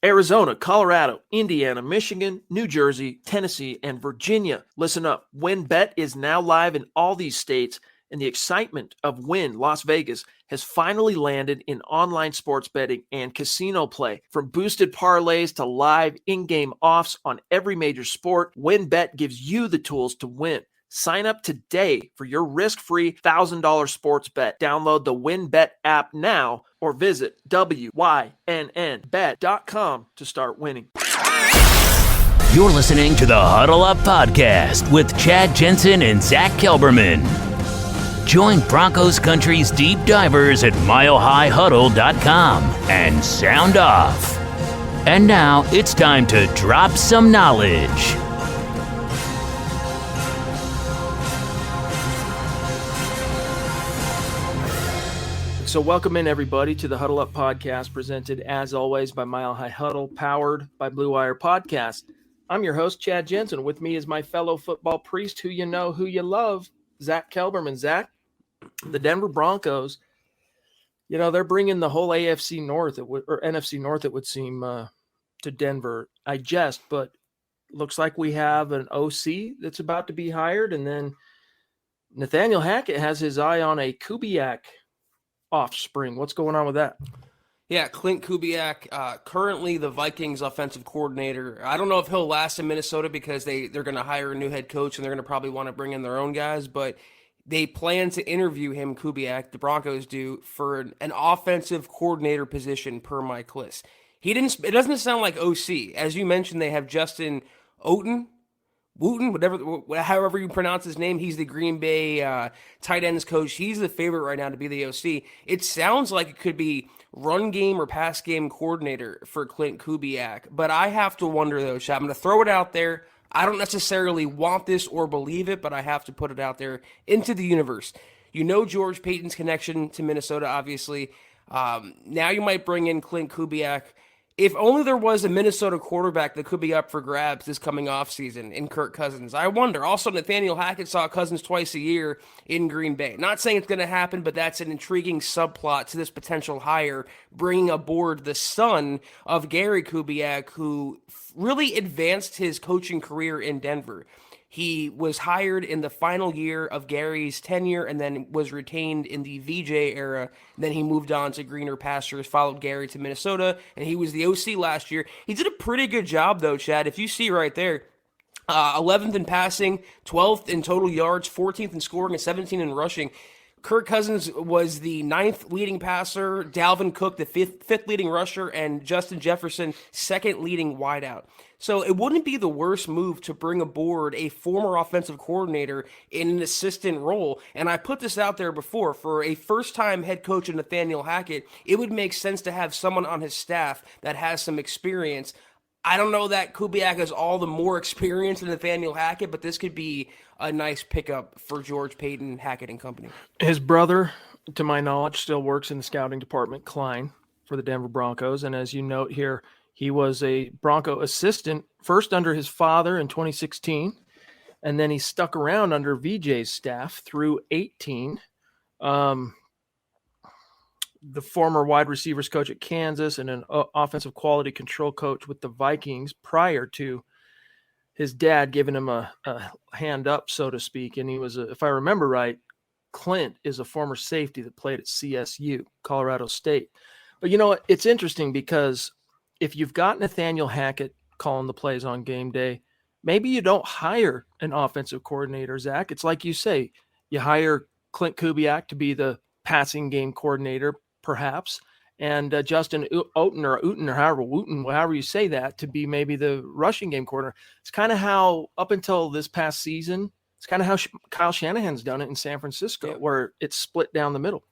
Arizona, Colorado, Indiana, Michigan, New Jersey, Tennessee, and Virginia. Listen up. WynnBET is now live in all these states, and the excitement of Wynn Las Vegas has finally landed in online sports betting and casino play. From boosted parlays to live in-game offs on every major sport, WynnBET gives you the tools to win. Sign up today for your risk-free $1,000 sports bet. Download the WynnBET app now or visit wynnbet.com to start winning. You're listening to the Huddle Up Podcast with Chad Jensen and Zack Kelberman. Join Broncos Country's deep divers at milehighhuddle.com and sound off. And now it's time to drop some knowledge. So welcome in, everybody, to the Huddle Up Podcast, presented, as always, by Mile High Huddle, powered by Blue Wire Podcast. I'm your host, Chad Jensen. With me is my fellow football priest, who you know, who you love, Zack Kelberman. Zack, the Denver Broncos, you know, they're bringing the whole AFC North, or NFC North, it would seem, to Denver. I jest, but looks like we have an OC that's about to be hired, and then Nathaniel Hackett has his eye on a Kubiak offspring. What's going on with that? Yeah, Clint Kubiak, currently the Vikings offensive coordinator. I don't know if he'll last in Minnesota because they're going to hire a new head coach and they're going to probably want to bring in their own guys, but they plan to interview him, Kubiak, the Broncos do, for an offensive coordinator position per Mike Liss. It doesn't sound like OC. As you mentioned, they have Justin Wooten, however you pronounce his name. He's the Green Bay tight ends coach. He's the favorite right now to be the OC. It sounds like it could be run game or pass game coordinator for Clint Kubiak. But I have to wonder, though, Chad, I'm going to throw it out there. I don't necessarily want this or believe it, but I have to put it out there into the universe. You know George Paton's connection to Minnesota, obviously. Now you might bring in Clint Kubiak. If only there was a Minnesota quarterback that could be up for grabs this coming offseason in Kirk Cousins. I wonder. Also, Nathaniel Hackett saw Cousins twice a year in Green Bay. Not saying it's going to happen, but that's an intriguing subplot to this potential hire, bringing aboard the son of Gary Kubiak, who really advanced his coaching career in Denver. He was hired in the final year of Gary's tenure and then was retained in the VJ era. Then he moved on to greener pastures, followed Gary to Minnesota, and he was the OC last year. He did a pretty good job, though, Chad. If you see right there, 11th in passing, 12th in total yards, 14th in scoring, and 17th in rushing. Kirk Cousins was the 9th leading passer, Dalvin Cook the fifth leading rusher, and Justin Jefferson second leading wideout. So it wouldn't be the worst move to bring aboard a former offensive coordinator in an assistant role. And I put this out there before, for a first-time head coach of Nathaniel Hackett, it would make sense to have someone on his staff that has some experience. I don't know that Kubiak has all the more experience than Nathaniel Hackett, but this could be a nice pickup for George Paton, Hackett and company. His brother, to my knowledge, still works in the scouting department, Klein, for the Denver Broncos. And as you note here, he was a Bronco assistant, first under his father in 2016, and then he stuck around under VJ's staff through 18. The former wide receivers coach at Kansas and an offensive quality control coach with the Vikings prior to his dad giving him a hand up, so to speak. And he was, if I remember right, Clint is a former safety that played at CSU, Colorado State. But, you know, it's interesting because if you've got Nathaniel Hackett calling the plays on game day, maybe you don't hire an offensive coordinator, Zack. It's like you say, you hire Clint Kubiak to be the passing game coordinator, perhaps, and Justin Wooten, or however you say that, to be maybe the rushing game coordinator. It's kind of how, up until this past season, it's kind of how Kyle Shanahan's done it in San Francisco, where it's split down the middle.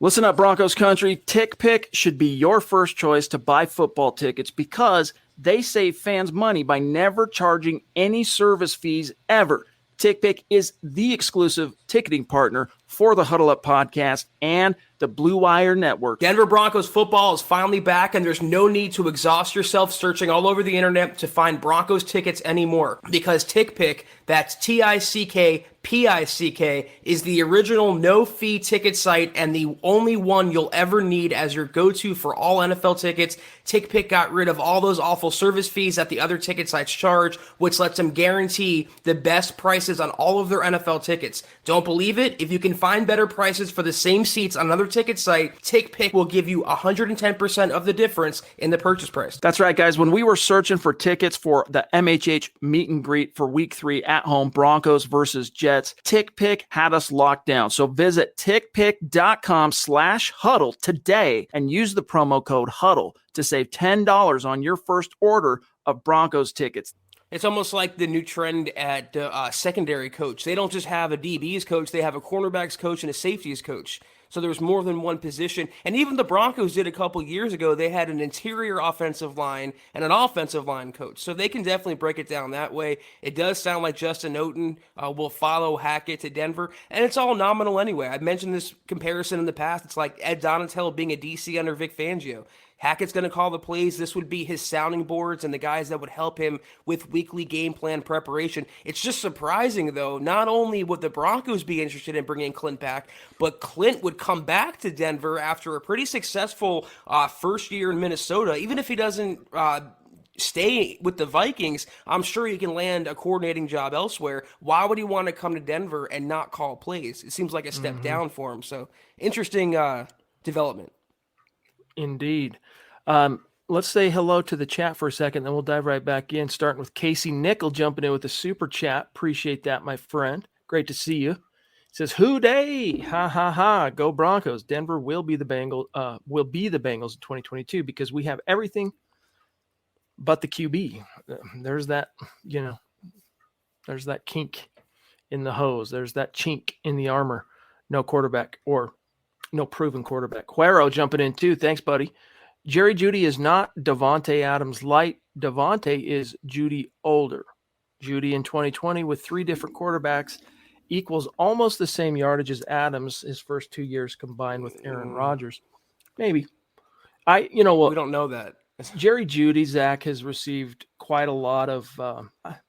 Listen up, Broncos country. TickPick should be your first choice to buy football tickets because they save fans money by never charging any service fees ever. TickPick is the exclusive ticketing partner for the Huddle Up Podcast and the Blue Wire Network. Denver Broncos football is finally back, and there's no need to exhaust yourself searching all over the internet to find Broncos tickets anymore, because TickPick, that's TickPick, Pick is the original no-fee ticket site and the only one you'll ever need as your go-to for all NFL tickets. TickPick got rid of all those awful service fees that the other ticket sites charge, which lets them guarantee the best prices on all of their NFL tickets. Don't believe it? If you can find better prices for the same seats on another ticket site, TickPick will give you 110% of the difference in the purchase price. That's right, guys. When we were searching for tickets for the MHH meet and greet for week 3 at home, Broncos versus Jets, TickPick had us locked down. So visit tickpick.com/huddle today and use the promo code HUDDLE to save $10 on your first order of Broncos tickets. It's almost like the new trend at secondary coach. They don't just have a DB's coach, they have a cornerback's coach and a safety's coach. So there's more than one position. And even the Broncos did a couple years ago. They had an interior offensive line and an offensive line coach. So they can definitely break it down that way. It does sound like Justin Oten will follow Hackett to Denver. And it's all nominal anyway. I've mentioned this comparison in the past. It's like Ed Donatell being a DC under Vic Fangio. Hackett's going to call the plays. This would be his sounding boards and the guys that would help him with weekly game plan preparation. It's just surprising, though, not only would the Broncos be interested in bringing Clint back, but Clint would come back to Denver after a pretty successful first year in Minnesota. Even if he doesn't stay with the Vikings, I'm sure he can land a coordinating job elsewhere. Why would he want to come to Denver and not call plays? It seems like a step down for him. So interesting development. Indeed. Let's say hello to the chat for a second, then we'll dive right back in, starting with Casey Nickel jumping in with a super chat. Appreciate that, my friend. Great to see you. He says, "Hoo day, ha ha ha, go Broncos. Denver will be the Bengals in 2022 because we have everything but the QB." There's that, there's that kink in the hose. There's that chink in the armor. No quarterback or no proven quarterback. Cuero jumping in too. Thanks, buddy. Jerry Judy is not Davante Adams light. Davante is Judy older. Judy in 2020 with 3 different quarterbacks equals almost the same yardage as Adams his first 2 years combined with Aaron Rodgers. Maybe. We don't know that. Jerry Judy, Zach, has received quite a lot of,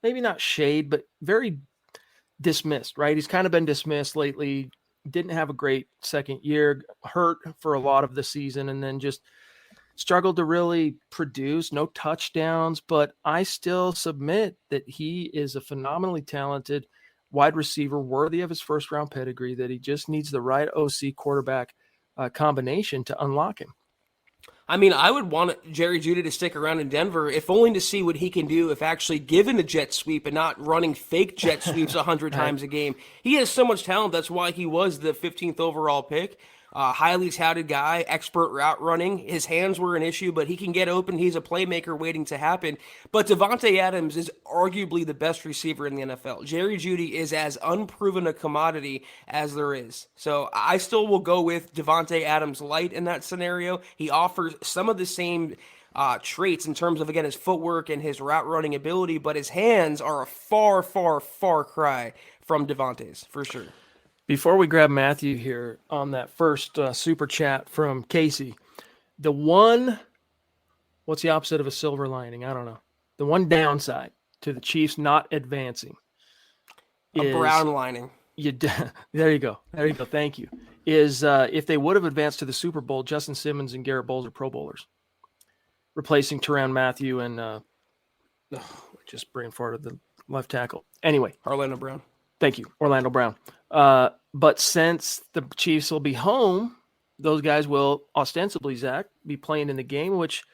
maybe not shade, but very dismissed, right? He's kind of been dismissed lately. Didn't have a great second year, hurt for a lot of the season, and then just struggled to really produce, no touchdowns. But I still submit that he is a phenomenally talented wide receiver, worthy of his first-round pedigree, that he just needs the right OC quarterback combination to unlock him. I mean, I would want Jerry Judy to stick around in Denver, if only to see what he can do if actually given a jet sweep and not running fake jet sweeps 100 times a game. He has so much talent. That's why he was the 15th overall pick. Highly touted guy, expert route running. His hands were an issue, but he can get open. He's a playmaker waiting to happen. But Davante Adams is arguably the best receiver in the NFL. Jerry Judy is as unproven a commodity as there is. So I still will go with Davante Adams light in that scenario. He offers some of the same traits in terms of, again, his footwork and his route running ability, but his hands are a far, far, far cry from Davante's, for sure. Before we grab Matthew here on that first super chat from Casey, what's the opposite of a silver lining? I don't know. The one downside to the Chiefs not advancing a brown lining. There you go. Thank you. Is if they would have advanced to the Super Bowl, Justin Simmons and Garrett Bowles are Pro Bowlers, replacing Tyrann Mathieu and just brain farted the left tackle. Anyway, Orlando Brown. Thank you, Orlando Brown. But since the Chiefs will be home, those guys will ostensibly, Zach, be playing in the game, which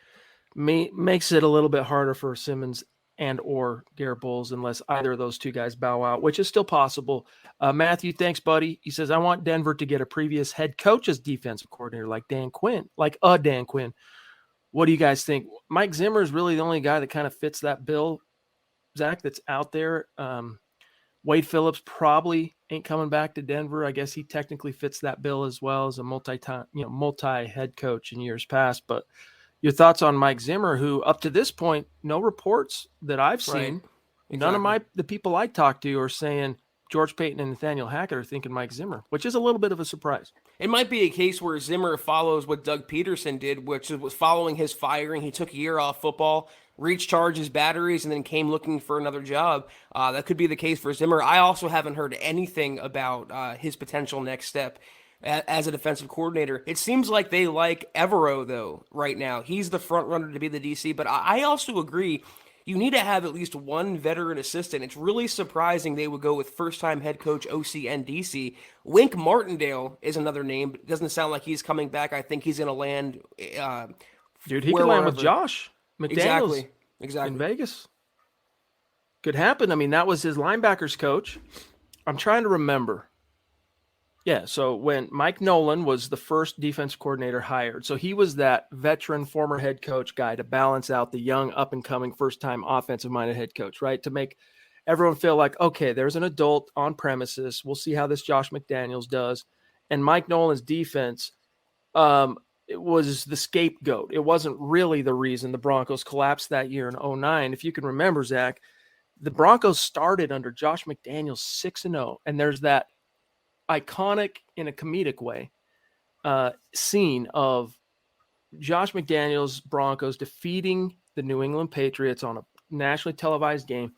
makes it a little bit harder for Simmons and or Garrett Bowles unless either of those two guys bow out, which is still possible. Matthew, thanks, buddy. He says, I want Denver to get a previous head coach as defensive coordinator like Dan Quinn. What do you guys think? Mike Zimmer is really the only guy that kind of fits that bill, Zach, that's out there. Wade Phillips probably ain't coming back to Denver. I guess he technically fits that bill as well as a multi-head coach in years past. But your thoughts on Mike Zimmer, who up to this point, no reports that I've seen. Right. Exactly. None of the people I talk to are saying George Payton and Nathaniel Hackett are thinking Mike Zimmer, which is a little bit of a surprise. It might be a case where Zimmer follows what Doug Peterson did, which was following his firing. He took a year off football, recharged his batteries, and then came looking for another job. That could be the case for Zimmer. I also haven't heard anything about his potential next step as a defensive coordinator. It seems like they like Evero, though, right now. He's the front runner to be the DC, but I also agree you need to have at least one veteran assistant. It's really surprising they would go with first-time head coach OC and DC. Wink Martindale is another name, but it doesn't sound like he's coming back. I think he's going to land Dude, he could land with Josh McDaniels exactly. in Vegas. Could happen. I mean, that was his linebackers coach. I'm trying to remember. Yeah, so when Mike Nolan was the first defense coordinator hired, so he was that veteran former head coach guy to balance out the young up-and-coming first-time offensive-minded head coach, right? To make everyone feel like, okay, there's an adult on premises. We'll see how this Josh McDaniels does. And Mike Nolan's defense it was the scapegoat. It wasn't really the reason the Broncos collapsed that year in 2009. If you can remember, Zach, the Broncos started under Josh McDaniels 6-0, and there's that iconic, in a comedic way, scene of Josh McDaniels' Broncos defeating the New England Patriots on a nationally televised game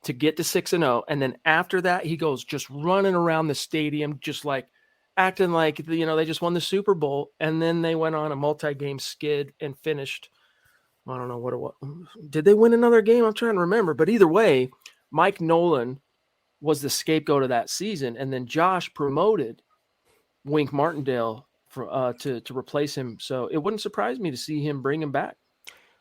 to get to 6-0. And then after that, he goes just running around the stadium, just like acting like, they just won the Super Bowl. And then they went on a multi-game skid and finished. I don't know what it was. Did they win another game? I'm trying to remember. But either way, Mike Nolan was the scapegoat of that season, and then Josh promoted Wink Martindale to replace him. So it wouldn't surprise me to see him bring him back.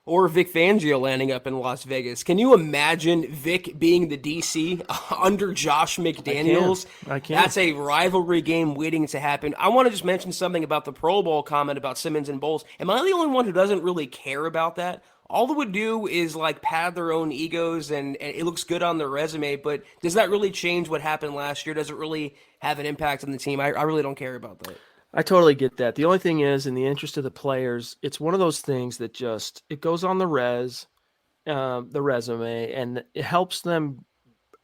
Or Vic Fangio landing up in Las Vegas. Can you imagine Vic being the DC under Josh McDaniels? I can. That's a rivalry game waiting to happen. I want to just mention something about the Pro Bowl comment about Simmons and Bowles. Am I the only one who doesn't really care about that? All it would do is like pad their own egos and it looks good on their resume, but does that really change what happened last year? Does it really have an impact on the team? I really don't care about that. I totally get that. The only thing is, in the interest of the players, it's one of those things that it goes on the resume, and it helps them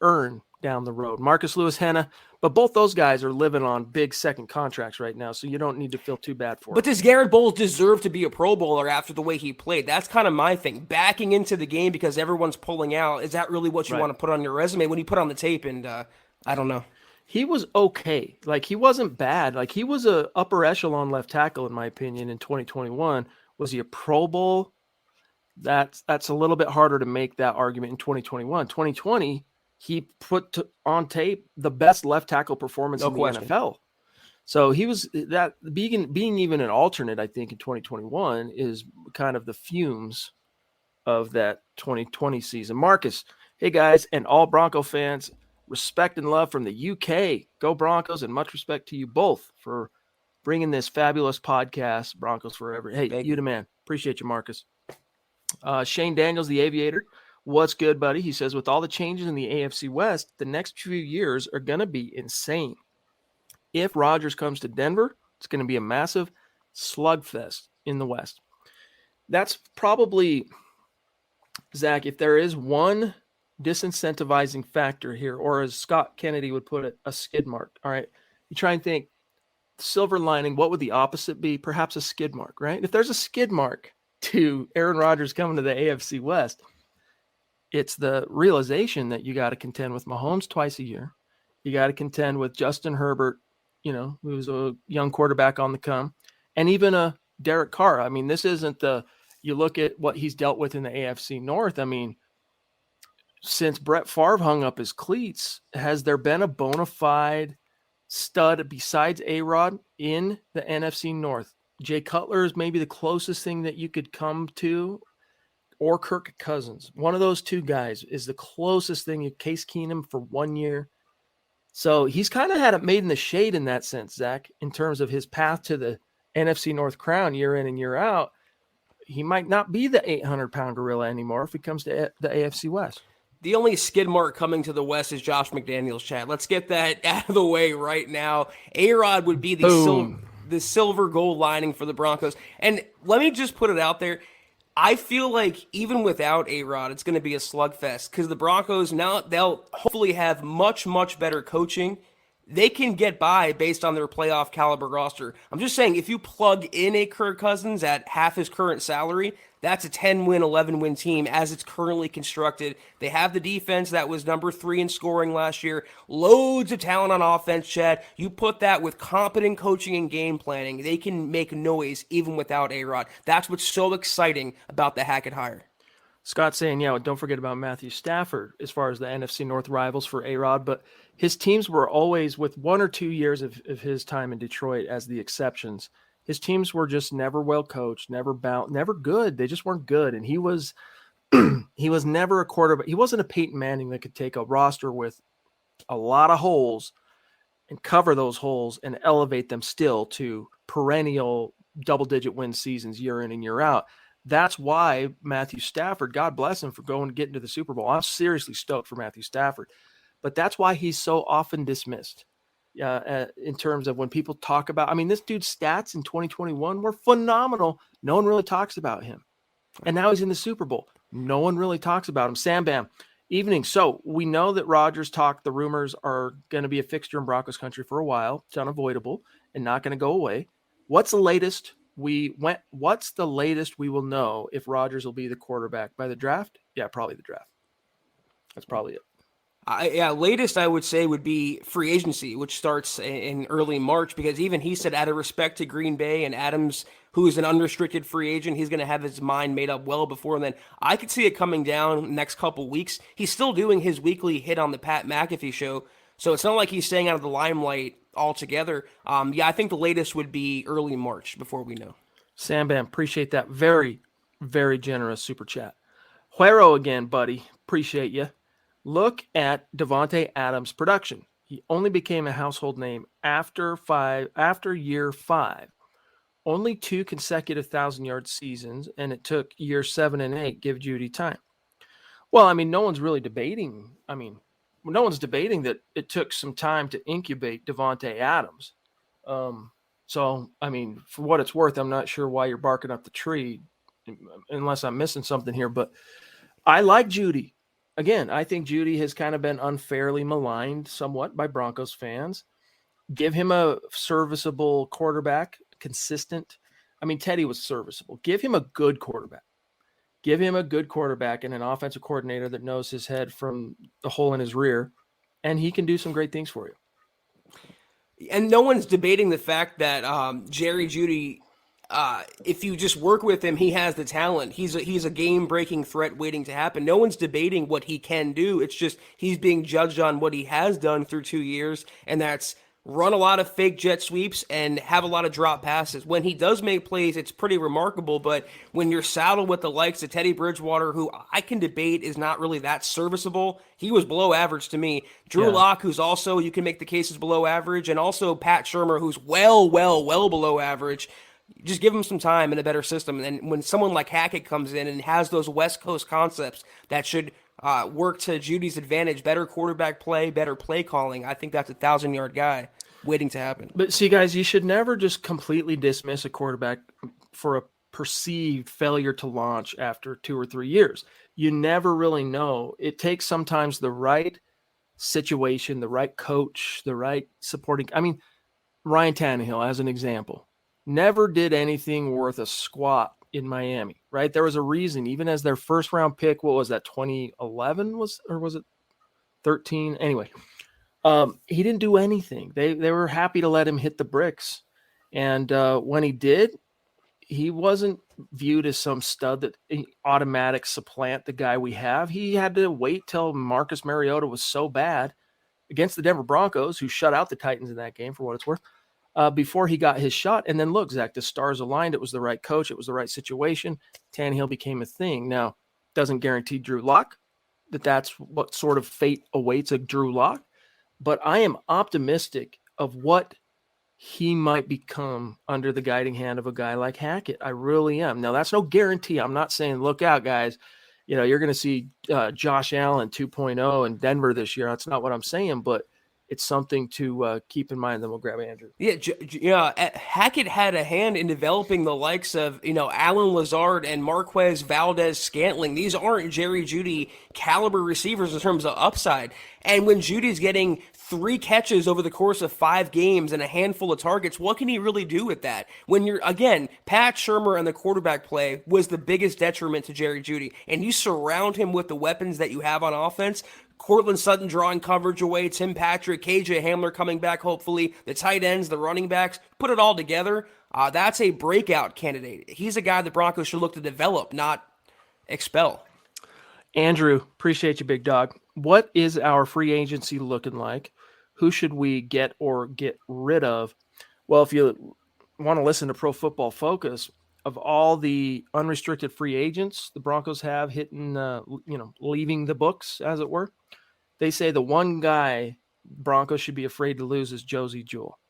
earn down the road. Marcus Lewis-Henna, but both those guys are living on big second contracts right now, so you don't need to feel too bad for But them. does Garrett Bowles deserve to be a Pro Bowler after the way he played? That's kind of my thing. Backing into the game because everyone's pulling out, is that really what you want to put on your resume when you put on the tape? And I don't know. He was okay. Like, he wasn't bad. Like, he was a upper echelon left tackle, in my opinion, in 2021. Was he a Pro Bowl? That's a little bit harder to make that argument in 2021. 2020, he put on tape the best left tackle performance in the NFL. So he was that being even an alternate, I think, in 2021 is kind of the fumes of that 2020 season. Marcus, hey guys, and all Bronco fans, respect and love from the UK. Go Broncos, and much respect to you both for bringing this fabulous podcast, Broncos Forever. Hey, you the man. Appreciate you, Marcus. Shane Daniels, the Aviator. What's good, buddy? He says, with all the changes in the AFC West, the next few years are going to be insane. If Rodgers comes to Denver, it's going to be a massive slugfest in the West. That's probably, Zach, if there is one disincentivizing factor here, or as Scott Kennedy would put it, a skid mark. All right. You try and think silver lining, what would the opposite be? Perhaps a skid mark, right? If there's a skid mark to Aaron Rodgers coming to the AFC West, it's the realization that you got to contend with Mahomes twice a year. You got to contend with Justin Herbert, who's a young quarterback on the come, and even a Derek Carr. I mean, this isn't you look at what he's dealt with in the AFC North. I mean, since Brett Favre hung up his cleats, has there been a bona fide stud besides A-Rod in the NFC North? Jay Cutler is maybe the closest thing that you could come to, or Kirk Cousins. One of those two guys is the closest thing. Case Keenum for 1 year. So he's kind of had it made in the shade in that sense, Zach, in terms of his path to the NFC North crown year in and year out. He might not be the 800-pound gorilla anymore if he comes to the AFC West. The only skid mark coming to the West is Josh McDaniels, Chad. Let's get that out of the way right now. A-Rod would be the silver gold lining for the Broncos. And let me just put it out there. I feel like even without A-Rod, it's going to be a slugfest because the Broncos now, they'll hopefully have much, much better coaching. they can get by based on their playoff caliber roster. I'm just saying, if you plug in a Kirk Cousins at half his current salary, that's a 10-win, 11-win team as it's currently constructed. They have the defense that was number 3 in scoring last year. Loads of talent on offense, Chad. You put that with competent coaching and game planning, they can make noise even without A-Rod. That's what's so exciting about the Hackett hire. Scott's saying, yeah, well, don't forget about Matthew Stafford as far as the NFC North rivals for A-Rod, but his teams were always, with 1 or 2 years of his time in Detroit as the exceptions, his teams were just never well coached, never good. They just weren't good. And he was he was never a quarterback. He wasn't a Peyton Manning that could take a roster with a lot of holes and cover those holes and elevate them still to perennial double-digit win seasons year in and year out. That's why Matthew Stafford, God bless him for going to get into the Super Bowl. I'm seriously stoked for Matthew Stafford, but that's why he's so often dismissed in terms of when people talk about, I mean, this dude's stats in 2021 were phenomenal. No one really talks about him. And now he's in the Super Bowl. No one really talks about him. Sam Bam, evening. So we know that Rodgers talk, the rumors are going to be a fixture in Broncos country for a while. It's unavoidable and not going to go away. What's the latest we will know if Rodgers will be the quarterback by the draft? Yeah, probably the draft. That's probably it. Latest I would say would be free agency, which starts in early March, because even he said out of respect to Green Bay and Adams, who is an unrestricted free agent, he's going to have his mind made up well before then. I could see it coming down next couple weeks. He's still doing his weekly hit on the Pat McAfee show, so it's not like he's staying out of the limelight altogether. I think the latest would be early March before we know. Sam Bam, appreciate that. Very, very generous super chat. Huero again, buddy. Appreciate you. Look at Devontae Adams' production. He only became a household name after year 5. Only 2 consecutive 1,000-yard seasons, and it took year 7 and 8. Give Judy time. Well, I mean, no one's debating that it took some time to incubate Devontae Adams. So, I mean, for what it's worth, I'm not sure why you're barking up the tree, unless I'm missing something here. But I like Judy. Again, I think Judy has kind of been unfairly maligned somewhat by Broncos fans. Give him a serviceable quarterback, consistent. I mean, Teddy was serviceable. Give him a good quarterback. Give him a good quarterback and an offensive coordinator that knows his head from the hole in his rear, and he can do some great things for you. And no one's debating the fact that Jerry Judy, if you just work with him, he has the talent. He's a game-breaking threat waiting to happen. No one's debating what he can do. It's just he's being judged on what he has done through 2 years, and that's run a lot of fake jet sweeps and have a lot of drop passes. When he does make plays, it's pretty remarkable, but when you're saddled with the likes of Teddy Bridgewater, who I can debate is not really that serviceable, he was below average to me. Drew Lock, who's also, you can make the case is below average, and also Pat Shurmur, who's well below average. Just give him some time and a better system. And when someone like Hackett comes in and has those West Coast concepts that should work to Judy's advantage, better quarterback play, better play calling, I think that's a 1,000-yard guy waiting to happen. But see, guys, you should never just completely dismiss a quarterback for a perceived failure to launch after 2 or 3 years. You never really know. It takes sometimes the right situation, the right coach, the right supporting. I mean, Ryan Tannehill, as an example, never did anything worth a squat in Miami, right? There was a reason, even as their first round pick, what was that, 2011 was it 13? Anyway, he didn't do anything. They were happy to let him hit the bricks. And when he did, he wasn't viewed as some stud that automatic supplant the guy we have. He had to wait till Marcus Mariota was so bad against the Denver Broncos, who shut out the Titans in that game for what it's worth, before he got his shot. And then look, Zach, the stars aligned. It was the right coach. It was the right situation. Tannehill became a thing. Now, doesn't guarantee Drew Lock that's what sort of fate awaits a Drew Lock, but I am optimistic of what he might become under the guiding hand of a guy like Hackett. I really am. Now, that's no guarantee. I'm not saying, look out, guys. You're going to see Josh Allen 2.0 in Denver this year. That's not what I'm saying, but it's something to keep in mind. Then we'll grab Andrew. Yeah, Hackett had a hand in developing the likes of, Alan Lazard and Marquez Valdez-Scantling. These aren't Jerry Judy caliber receivers in terms of upside. And when Judy's getting 3 catches over the course of 5 games and a handful of targets, what can he really do with that? When Pat Shurmur and the quarterback play was the biggest detriment to Jerry Judy, and you surround him with the weapons that you have on offense. Cortland Sutton drawing coverage away, Tim Patrick, KJ Hamler coming back hopefully, the tight ends, the running backs, put it all together. That's a breakout candidate. He's a guy the Broncos should look to develop, not expel. Andrew, appreciate you, big dog. What is our free agency looking like? Who should we get or get rid of? Well, if you want to listen to Pro Football Focus, of all the unrestricted free agents the Broncos have hitting, leaving the books, as it were, they say the one guy Broncos should be afraid to lose is Josie Jewell.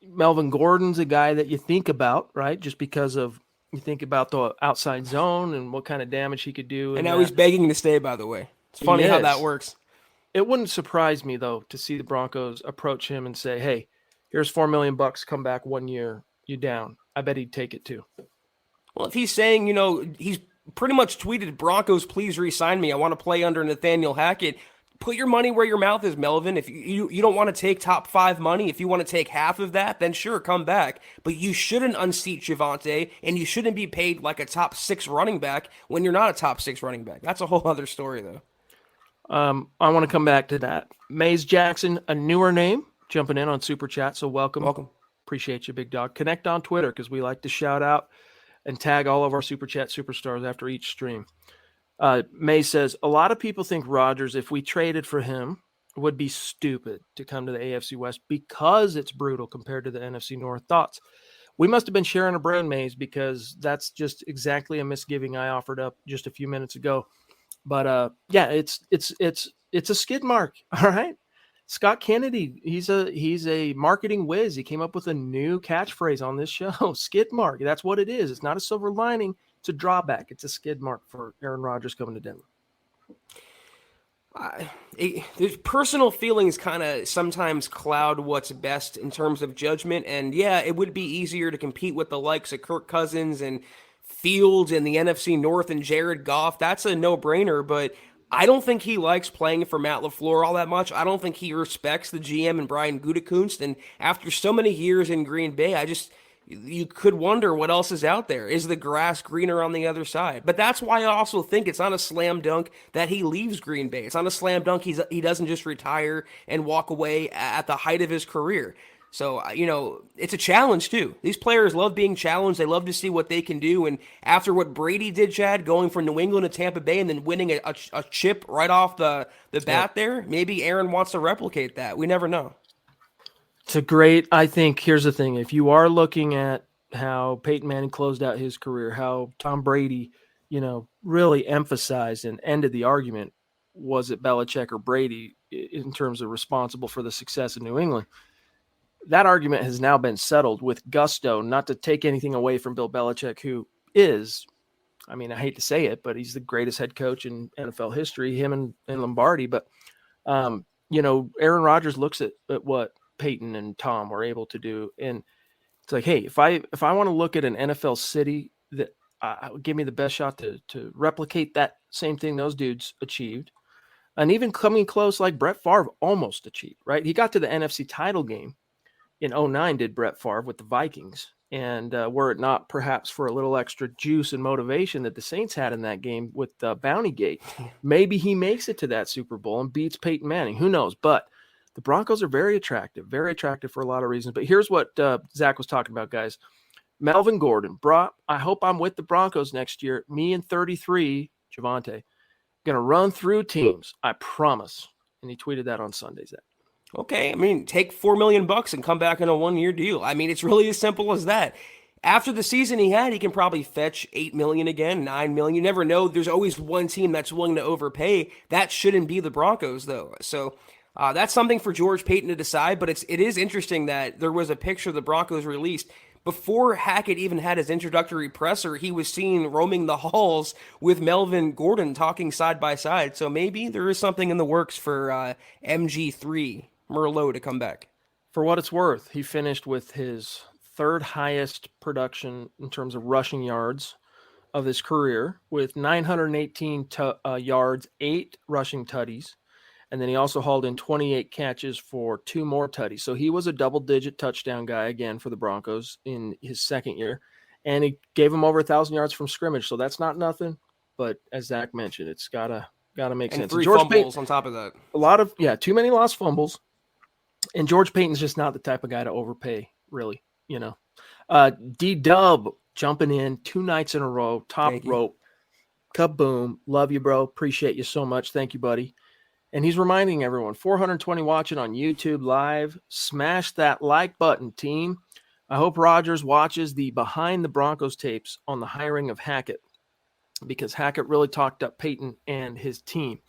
Melvin Gordon's a guy that you think about, right? Just because of you think about the outside zone and what kind of damage he could do. And now he's begging to stay, by the way. It's funny how that works. It wouldn't surprise me, though, to see the Broncos approach him and say, hey, here's $4 million, come back 1 year, you down. I bet he'd take it too. Well, if he's saying, he's pretty much tweeted, Broncos, please re-sign me. I want to play under Nathaniel Hackett. Put your money where your mouth is, Melvin. If you don't want to take top 5 money, if you want to take half of that, then sure, come back. But you shouldn't unseat Javonte, and you shouldn't be paid like a top 6 running back when you're not a top 6 running back. That's a whole other story, though. I want to come back to that. Mays Jackson, a newer name, jumping in on Super Chat, so welcome. Welcome. Appreciate you, big dog. Connect on Twitter because we like to shout out and tag all of our Super Chat superstars after each stream. May says, a lot of people think Rodgers, if we traded for him, would be stupid to come to the AFC West because it's brutal compared to the NFC North. Thoughts? We must have been sharing a brain maze because that's just exactly a misgiving I offered up just a few minutes ago. But it's a skid mark. All right. Scott Kennedy, he's a marketing whiz. He came up with a new catchphrase on this show, skid mark. That's what it is. It's not a silver lining. It's a drawback. It's a skid mark for Aaron Rodgers coming to Denver. There's personal feelings kind of sometimes cloud what's best in terms of judgment. And yeah, it would be easier to compete with the likes of Kirk Cousins and Fields in the NFC North and Jared Goff. That's a no-brainer, but I don't think he likes playing for Matt LaFleur all that much. I don't think he respects the GM and Brian Gutekunst. And after so many years in Green Bay, you could wonder what else is out there. Is the grass greener on the other side? But that's why I also think it's not a slam dunk that he leaves Green Bay. It's not a slam dunk he doesn't just retire and walk away at the height of his career. So, it's a challenge too. These players love being challenged. They love to see what they can do. And after what Brady did, Chad, going from New England to Tampa Bay and then winning a chip right off the bat there, maybe Aaron wants to replicate that. We never know. I think here's the thing. If you are looking at how Peyton Manning closed out his career, how Tom Brady, really emphasized and ended the argument, was it Belichick or Brady in terms of responsible for the success of New England? That argument has now been settled with gusto, not to take anything away from Bill Belichick, who is, I hate to say it, but he's the greatest head coach in NFL history, him and Lombardi. But, Aaron Rodgers looks at what Peyton and Tom were able to do. And it's like, hey, if I want to look at an NFL city that give me the best shot to replicate that same thing those dudes achieved, and even coming close like Brett Favre almost achieved, right? He got to the NFC title game in 2009, did Brett Favre with the Vikings. And were it not perhaps for a little extra juice and motivation that the Saints had in that game with Bounty Gate, maybe he makes it to that Super Bowl and beats Peyton Manning. Who knows? But the Broncos are very attractive for a lot of reasons. But here's what Zach was talking about, guys. Melvin Gordon, I hope I'm with the Broncos next year. Me and 33, Javonte, going to run through teams. I promise. And he tweeted that on Sunday, Zach. Okay, take $4 million and come back in a 1-year deal. It's really as simple as that. After the season he had, he can probably fetch $8 million again, $9 million. You never know. There's always one team that's willing to overpay. That shouldn't be the Broncos, though. So that's something for George Payton to decide. But it is interesting that there was a picture the Broncos released. before Hackett even had his introductory presser, he was seen roaming the halls with Melvin Gordon talking side by side. So maybe there is something in the works for MG3 Merlot to come back. For what it's worth, he finished with his third highest production in terms of rushing yards of his career with 918 yards, 8 rushing tutties. And then he also hauled in 28 catches for 2 more tutties. So he was a double-digit touchdown guy again for the Broncos in his second year. And he gave him over 1,000 yards from scrimmage. So that's not nothing. But as Zach mentioned, it's gotta make sense. And 3 George fumbles Payton, on top of that. a lot of too many lost fumbles. And George Payton's just not the type of guy to overpay, really. D-Dub jumping in 2 nights in a row, top rope, kaboom. Love you, bro. Appreciate you so much. Thank you, buddy. And he's reminding everyone, 420 watching on YouTube live. Smash that like button, team. I hope Rodgers watches the Behind the Broncos tapes on the hiring of Hackett, because Hackett really talked up Peyton and his team.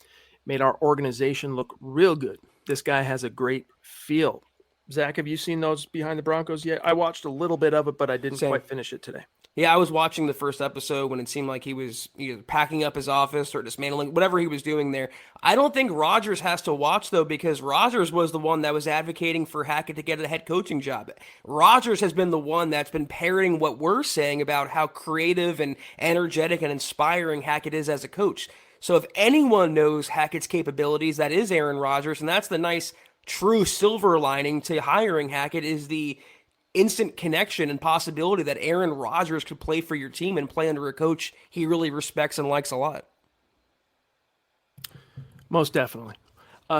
Made our organization look real good. This guy has a great feel. Zach, have you seen those Behind the Broncos yet? I watched a little bit of it, but I didn't quite finish it today. Yeah, I was watching the first episode when it seemed like he was either packing up his office or dismantling, whatever he was doing there. I don't think Rodgers has to watch, though, because Rodgers was the one that was advocating for Hackett to get a head coaching job. Rodgers has been the one that's been parroting what we're saying about how creative and energetic and inspiring Hackett is as a coach. So if anyone knows Hackett's capabilities, that is Aaron Rodgers, and that's the nice, true silver lining to hiring Hackett, is the instant connection and possibility that Aaron Rodgers could play for your team and play under a coach he really respects and likes a lot. Most definitely.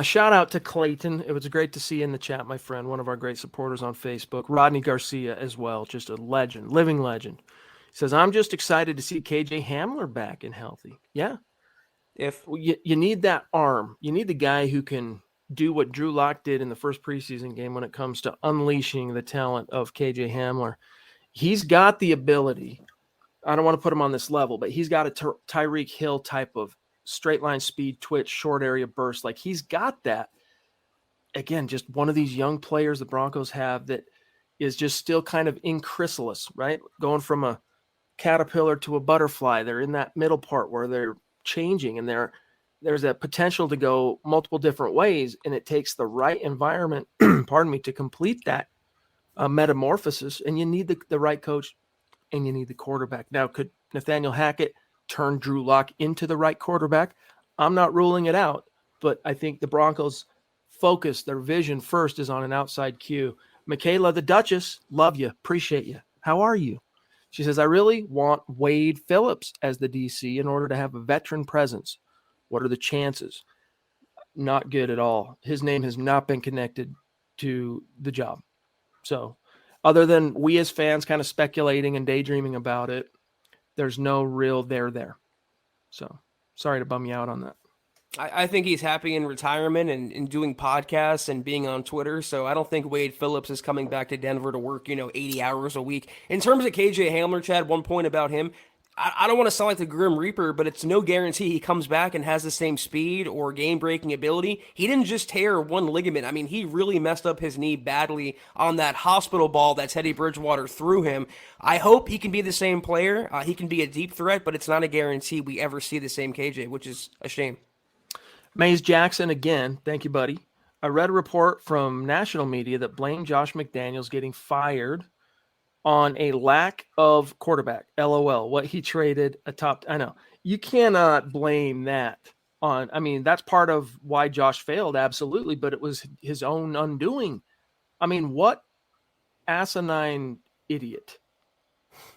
Shout out to Clayton. It was great to see you in the chat, my friend, one of our great supporters on Facebook. Rodney Garcia as well, just a legend, living legend. He says, I'm just excited to see KJ Hamler back and healthy. Yeah. If you need that arm. You need the guy who can do what Drew Lock did in the first preseason game when it comes to unleashing the talent of KJ Hamler. He's got the ability. I don't want to put him on this level, but he's got a Tyreek Hill type of straight line speed, twitch, short area burst. Like, he's got that. Again, just one of these young players the Broncos have that is just still kind of in chrysalis, right? Going from a caterpillar to a butterfly. They're in that middle part where they're changing, and there's a potential to go multiple different ways, and it takes the right environment, to complete that metamorphosis. And you need the right coach, and you need the quarterback. Now, could Nathaniel Hackett turn Drew Lock into the right quarterback? I'm not ruling it out, but I think the Broncos' focus, their vision first, is on an outside cue. Michaela, the Duchess, love you, appreciate you. How are you? She says, I really want Wade Phillips as the DC in order to have a veteran presence. What are the chances? Not good at all. His name has not been connected to the job. So other than we as fans kind of speculating and daydreaming about it, there's no real there. So sorry to bum you out on that. I think he's happy in retirement and doing podcasts and being on Twitter. So I don't think Wade Phillips is coming back to Denver to work, 80 hours a week. In terms of KJ Hamler, Chad, one point about him, I don't want to sound like the Grim Reaper, but it's no guarantee he comes back and has the same speed or game-breaking ability. He didn't just tear one ligament. I mean, he really messed up his knee badly on that hospital ball that Teddy Bridgewater threw him. I hope he can be the same player. He can be a deep threat, but it's not a guarantee we ever see the same KJ, which is a shame. Mays Jackson again. Thank you, buddy. I read a report from national media that blamed Josh McDaniels getting fired on a lack of quarterback. LOL. What he traded a top. I know. You cannot blame that on. I mean, that's part of why Josh failed. Absolutely. But it was his own undoing. I mean, what asinine idiot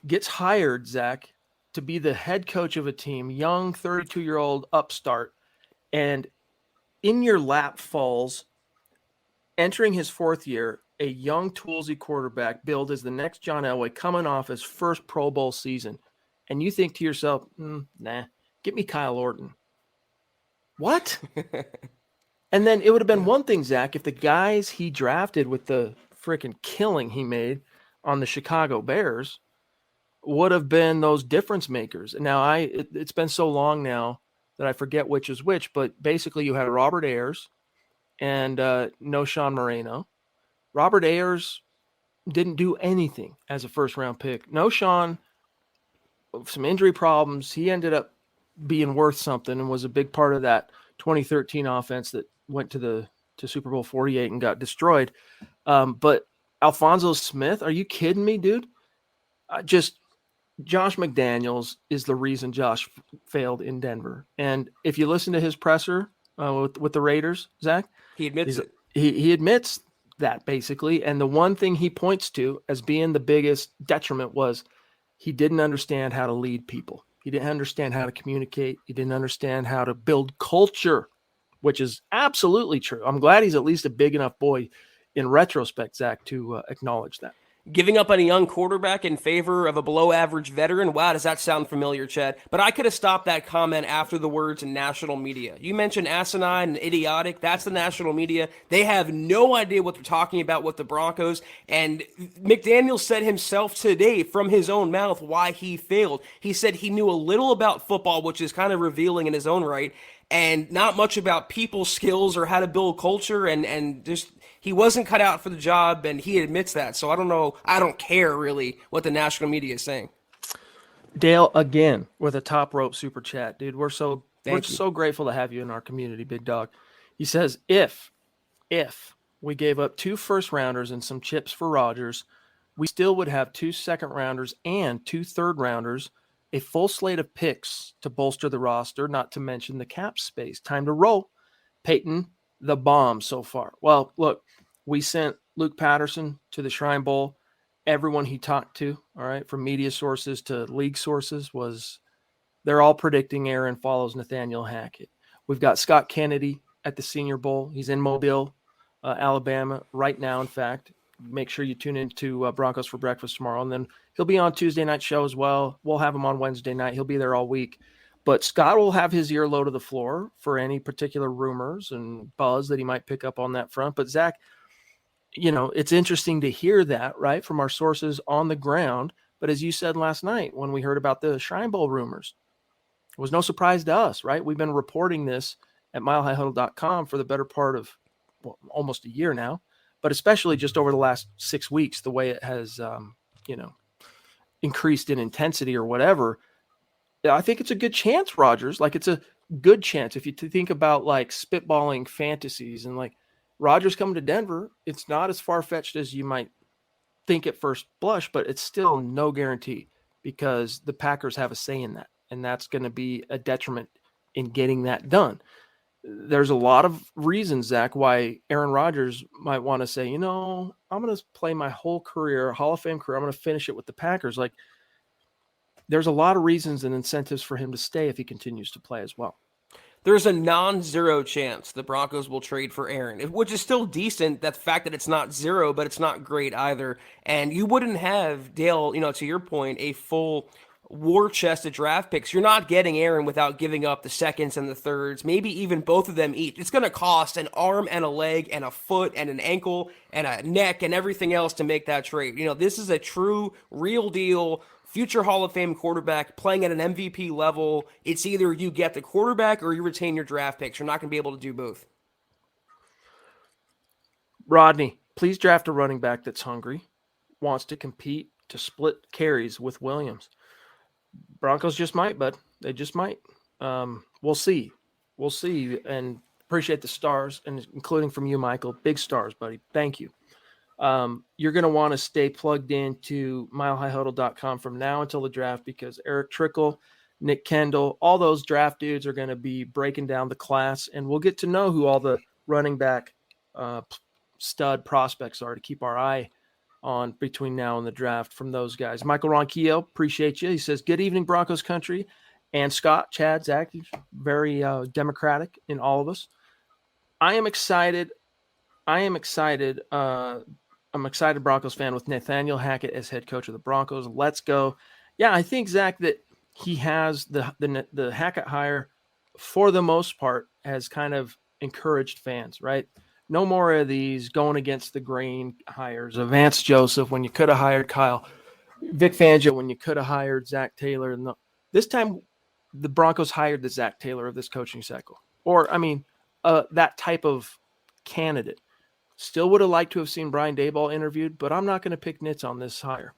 gets hired, Zach, to be the head coach of a team, young 32-year-old upstart, and in your lap falls, entering his fourth year, a young toolsy quarterback billed as the next John Elway coming off his first Pro Bowl season. And you think to yourself, nah, get me Kyle Orton. What? And then it would have been one thing, Zach, if the guys he drafted with the freaking killing he made on the Chicago Bears would have been those difference makers. And now it's been so long now that I forget which is which, but basically you had Robert Ayers and no Sean Moreno. Robert Ayers didn't do anything as a first-round pick. No Sean, some injury problems. He ended up being worth something and was a big part of that 2013 offense that went to Super Bowl 48 and got destroyed. But Alphonso Smith, are you kidding me, dude? Josh McDaniels is the reason Josh failed in Denver. And if you listen to his presser with the Raiders, Zach, He admits it. He admits that basically. And the one thing he points to as being the biggest detriment was he didn't understand how to lead people. He didn't understand how to communicate. He didn't understand how to build culture, which is absolutely true. I'm glad he's at least a big enough boy in retrospect, Zach, to acknowledge that. Giving up on a young quarterback in favor of a below-average veteran? Wow, does that sound familiar, Chad? But I could have stopped that comment after the words national media. You mentioned asinine and idiotic. That's the national media. They have no idea what they're talking about with the Broncos. And McDaniel said himself today from his own mouth why he failed. He said he knew a little about football, which is kind of revealing in his own right, and not much about people skills or how to build culture, and just he wasn't cut out for the job, and he admits that. So I don't know. I don't care really what the national media is saying. Dale, again, with a top rope super chat, dude. We're so Thank you. so grateful to have you in our community, big dog. He says, if we gave up 2 first-rounders and some chips for Rodgers, we still would have 2 second-rounders and 2 third-rounders, a full slate of picks to bolster the roster, not to mention the cap space. Time to roll. Peyton, the bomb so far. Well, look, we sent Luke Patterson to the Shrine Bowl. Everyone he talked to, all right, from media sources to league sources, they're all predicting Aaron follows Nathaniel Hackett. We've got Scott Kennedy at the Senior Bowl. He's in Mobile, Alabama right now, in fact. Make sure you tune into Broncos for Breakfast tomorrow. And then he'll be on Tuesday night show as well. We'll have him on Wednesday night. He'll be there all week. But Scott will have his ear low to the floor for any particular rumors and buzz that he might pick up on that front. But Zach, it's interesting to hear that, right, from our sources on the ground. But as you said last night when we heard about the Shrine Bowl rumors, it was no surprise to us, right? We've been reporting this at milehighhuddle.com for the better part of almost a year now, but especially just over the last 6 weeks, the way it has, increased in intensity or whatever. I think it's a good chance, Rodgers. Like, it's a good chance if you think about like spitballing fantasies and like Rodgers coming to Denver. It's not as far-fetched as you might think at first blush, but it's still no guarantee because the Packers have a say in that, and that's going to be a detriment in getting that done. There's a lot of reasons, Zach, why Aaron Rodgers might want to say, I'm going to play my whole career, Hall of Fame career. I'm going to finish it with the Packers. Like, there's a lot of reasons and incentives for him to stay if he continues to play as well. There's a non-zero chance the Broncos will trade for Aaron, which is still decent. That fact that it's not zero, but it's not great either. And you wouldn't have, Dale, to your point, a full war chest of draft picks. You're not getting Aaron without giving up the seconds and the thirds, maybe even both of them each. It's going to cost an arm and a leg and a foot and an ankle and a neck and everything else to make that trade. This is a true, real deal future Hall of Fame quarterback playing at an MVP level. It's either you get the quarterback or you retain your draft picks. You're not going to be able to do both. Rodney, please draft a running back that's hungry, wants to compete, to split carries with Williams. Broncos just might, bud. They just might. We'll see. We'll see. And appreciate the stars, and including from you, Michael. Big stars, buddy. Thank you. You're going to want to stay plugged into milehighhuddle.com from now until the draft because Eric Trickle, Nick Kendall, all those draft dudes are going to be breaking down the class, and we'll get to know who all the running back stud prospects are to keep our eye on between now and the draft from those guys. Michael Ronquillo, appreciate you. He says, good evening, Broncos country. And Scott, Chad, Zach, very democratic in all of us. I'm excited, Broncos fan with Nathaniel Hackett as head coach of the Broncos. Let's go. Yeah, I think, Zach, that he has the Hackett hire, for the most part, has kind of encouraged fans, right? No more of these going against the grain hires of Vance Joseph when you could have hired Kyle, Vic Fangio when you could have hired Zach Taylor. And this time, the Broncos hired the Zach Taylor of this coaching cycle, or that type of candidate Still would have liked to have seen Brian Daboll interviewed, but I'm not going to pick nits on this hire.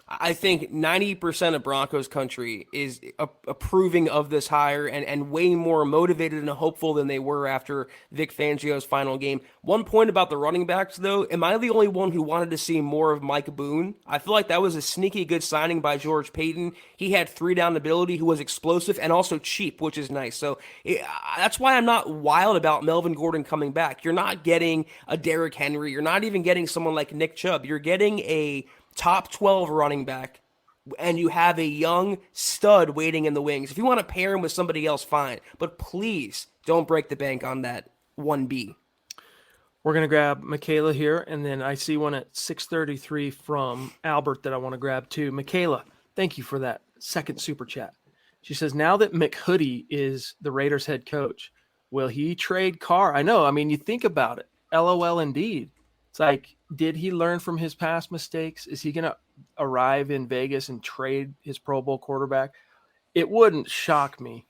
I think 90% of Broncos country is approving of this hire and way more motivated and hopeful than they were after Vic Fangio's final game. One point about the running backs, though, am I the only one who wanted to see more of Mike Boone? I feel like that was a sneaky good signing by George Payton. He had 3-down ability, who was explosive and also cheap, which is nice. So that's why I'm not wild about Melvin Gordon coming back. You're not getting a Derrick Henry. You're not even getting someone like Nick Chubb. You're getting a top 12 running back, and you have a young stud waiting in the wings. If you want to pair him with somebody else, fine. But please don't break the bank on that 1B. We're going to grab Michaela here, and then I see one at 6:33 from Albert that I want to grab too. Michaela, thank you for that second super chat. She says, now that McHoodie is the Raiders head coach, will he trade Carr? I know. I mean, you think about it. LOL indeed. It's like, did he learn from his past mistakes? Is he going to arrive in Vegas and trade his Pro Bowl quarterback? It wouldn't shock me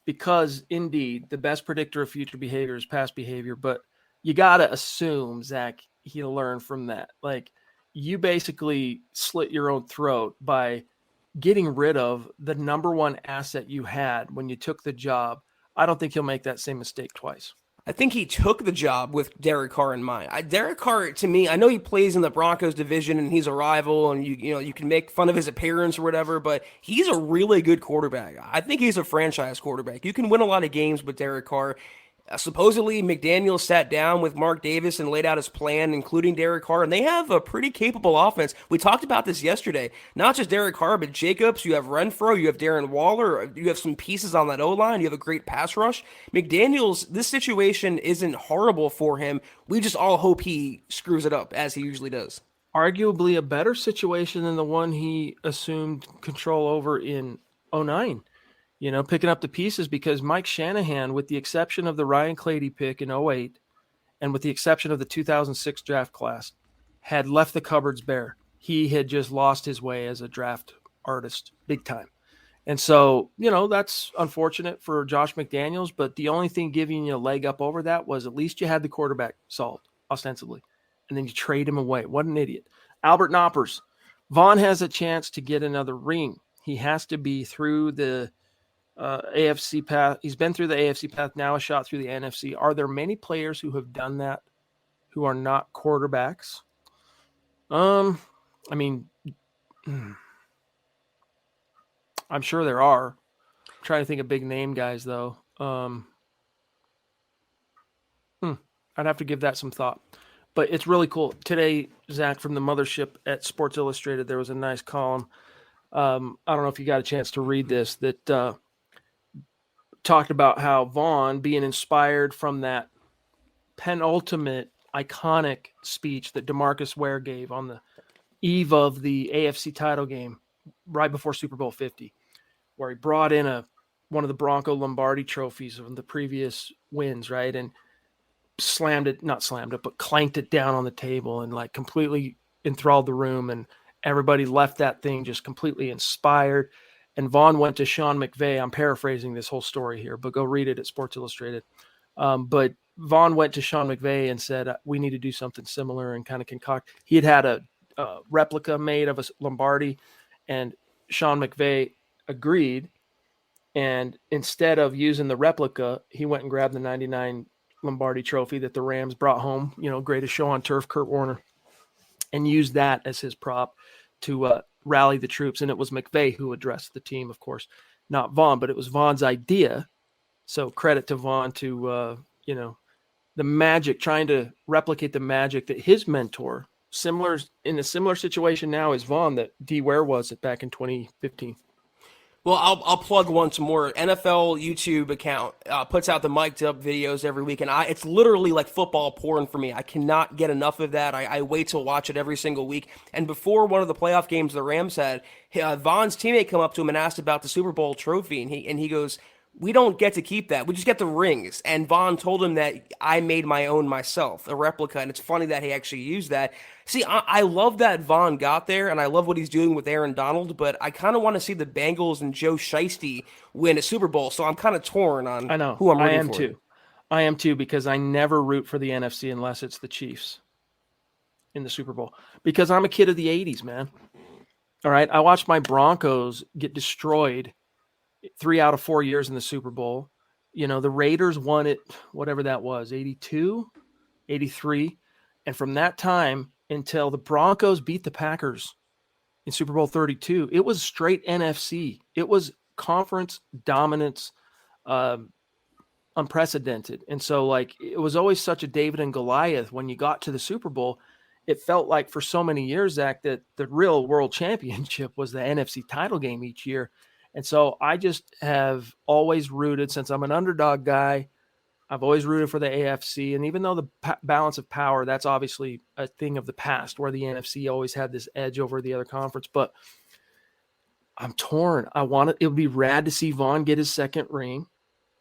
because, indeed, the best predictor of future behavior is past behavior. But you got to assume, Zach, he'll learn from that. Like, you basically slit your own throat by getting rid of the number one asset you had when you took the job. I don't think he'll make that same mistake twice. I think he took the job with Derek Carr in mind. Derek Carr, to me, I know he plays in the Broncos division and he's a rival, and you can make fun of his appearance or whatever, but he's a really good quarterback. I think he's a franchise quarterback. You can win a lot of games with Derek Carr. Supposedly, McDaniel sat down with Mark Davis and laid out his plan, including Derek Carr, and they have a pretty capable offense. We talked about this yesterday. Not just Derek Carr, but Jacobs, you have Renfro, you have Darren Waller, you have some pieces on that O-line, you have a great pass rush. McDaniel's, this situation isn't horrible for him. We just all hope he screws it up, as he usually does. Arguably a better situation than the one he assumed control over in 2009. Picking up the pieces, because Mike Shanahan, with the exception of the Ryan Clady pick in 2008, and with the exception of the 2006 draft class, had left the cupboards bare. He had just lost his way as a draft artist big time. And so, that's unfortunate for Josh McDaniels, but the only thing giving you a leg up over that was at least you had the quarterback solved, ostensibly, and then you trade him away. What an idiot. Albert Knoppers. Vaughn has a chance to get another ring. He has to be through the AFC path. He's been through the AFC path, now a shot through the NFC. Are there many players who have done that who are not quarterbacks? I'm sure there are. I'm trying to think of big name guys though. I'd have to give that some thought. But it's really cool. Today, Zach, from the mothership at Sports Illustrated, there was a nice column. I don't know if you got a chance to read this, that talked about how Vaughn, being inspired from that penultimate iconic speech that DeMarcus Ware gave on the eve of the AFC title game right before Super Bowl 50, where he brought in one of the Bronco Lombardi trophies of the previous wins, right? And clanked it down on the table and like completely enthralled the room, and everybody left that thing just completely inspired. And Vaughn went to Sean McVay. I'm paraphrasing this whole story here, but go read it at Sports Illustrated. But Vaughn went to Sean McVay and said, we need to do something similar, and kind of concoct. He had a replica made of a Lombardi, and Sean McVay agreed. And instead of using the replica, he went and grabbed the 99 Lombardi trophy that the Rams brought home, greatest show on turf, Kurt Warner, and used that as his prop to rally the troops. And it was McVay who addressed the team, of course, not Vaughn, but it was Vaughn's idea. So credit to Vaughn to, the magic, trying to replicate the magic that his mentor, in a similar situation now as Vaughn, that D. Ware was back in 2015. Well, I'll plug once more. NFL YouTube account puts out the mic'd up videos every week, and it's literally like football porn for me. I cannot get enough of that. I wait to watch it every single week. And before one of the playoff games the Rams had, Vaughn's teammate come up to him and asked about the Super Bowl trophy, and he goes, "We don't get to keep that. We just get the rings." And Vaughn told him that I made my own myself, a replica, and it's funny that he actually used that. See, I love that Vaughn got there, and I love what he's doing with Aaron Donald, but I kind of want to see the Bengals and Joe Shiesty win a Super Bowl, so I'm kind of torn on who I'm rooting for. I am too. I am too, because I never root for the NFC unless it's the Chiefs in the Super Bowl, because I'm a kid of the 80s, man. All right. I watched my Broncos get destroyed 3 out of 4 years in the Super Bowl. You know, the Raiders won it, whatever that was, 82, 83. And from that time until the Broncos beat the Packers in Super Bowl 32, it was straight NFC. It was conference dominance, unprecedented. And so, like, it was always such a David and Goliath when you got to the Super Bowl. It felt like for so many years, Zach, that the real world championship was the NFC title game each year. And so I just have always rooted, since I'm an underdog guy, I've always rooted for the AFC. And even though the balance of power, that's obviously a thing of the past where the NFC always had this edge over the other conference. But I'm torn. It would be rad to see Vaughn get his second ring.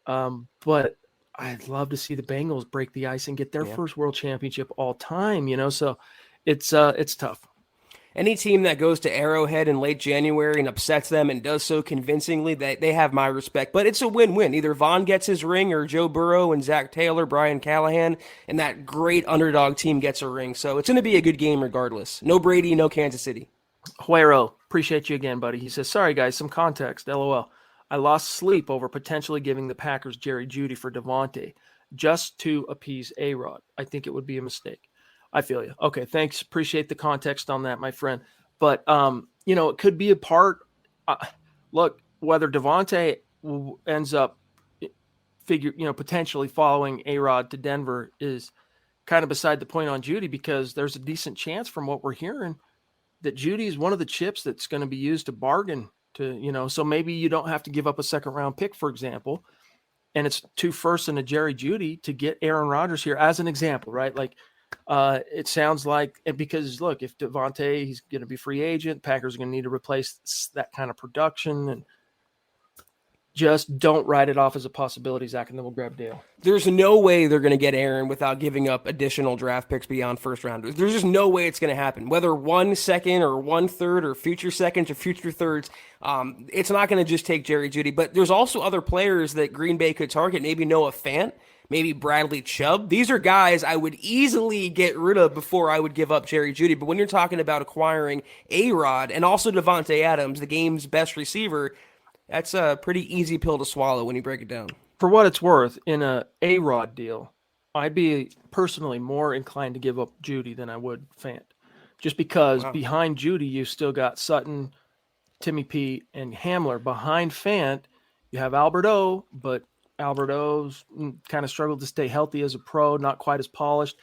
But I'd love to see the Bengals break the ice and get their first world championship all time, you know? So it's tough. Any team that goes to Arrowhead in late January and upsets them and does so convincingly, they have my respect. But it's a win-win. Either Vaughn gets his ring or Joe Burrow and Zach Taylor, Brian Callahan, and that great underdog team gets a ring. So it's going to be a good game regardless. No Brady, no Kansas City. Huero, appreciate you again, buddy. He says, sorry, guys, some context, LOL. I lost sleep over potentially giving the Packers Jerry Judy for Devontae just to appease A-Rod. I think it would be a mistake. I feel you. Okay, thanks. Appreciate the context on that, my friend. But, you know, it could be a part. Look, whether Devontae ends up potentially following A-Rod to Denver is kind of beside the point on Judy, because there's a decent chance from what we're hearing that Judy is one of the chips that's going to be used to bargain to, you know, so maybe you don't have to give up a second round pick, for example, and it's 2 firsts and a Jerry Judy to get Aaron Rodgers here as an example, right? Like, it sounds like, because look, if Devontae, he's going to be free agent, Packers are going to need to replace that kind of production, and just don't write it off as a possibility, Zach, and then we'll grab Dale. There's no way they're going to get Aaron without giving up additional draft picks beyond first rounders. There's just no way it's going to happen. Whether 1 second or 1/3 or future seconds or future thirds, it's not going to just take Jerry Judy. But there's also other players that Green Bay could target. Maybe Noah Fant, maybe Bradley Chubb. These are guys I would easily get rid of before I would give up Jerry Judy. But when you're talking about acquiring A-Rod and also Devontae Adams, the game's best receiver, that's a pretty easy pill to swallow when you break it down. For what it's worth, in a A-Rod deal, I'd be personally more inclined to give up Judy than I would Fant. Just because behind Judy, you've still got Sutton, Timmy P, and Hamler. Behind Fant, you have Albert O, but Albert O's kind of struggled to stay healthy as a pro, not quite as polished.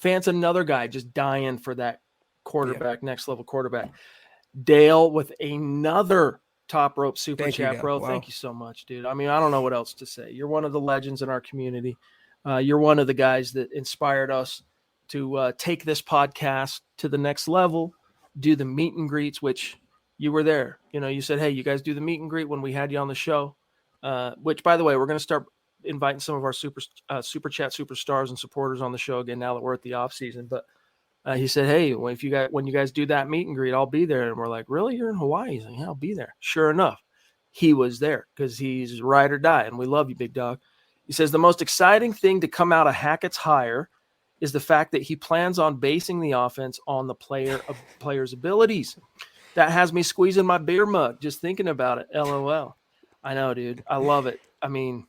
Fant's another guy just dying for that quarterback, next level quarterback. Dale with another top rope super chat, bro. Wow. Thank you so much, dude. I mean, I don't know what else to say. You're one of the legends in our community. You're one of the guys that inspired us to take this podcast to the next level, do the meet and greets, which you were there. You know, you said, hey, you guys do the meet and greet when we had you on the show, which, by the way, we're going to start inviting some of our super chat superstars and supporters on the show again now that we're at the off season. But he said, hey, when you guys do that meet and greet, I'll be there. And we're like, really? You're in Hawaii? He's like, yeah, I'll be there. Sure enough, he was there because he's ride or die. And we love you, big dog. He says, the most exciting thing to come out of Hackett's hire is the fact that he plans on basing the offense on the player's abilities. That has me squeezing my beer mug just thinking about it. LOL. I know, dude. I love it. I mean,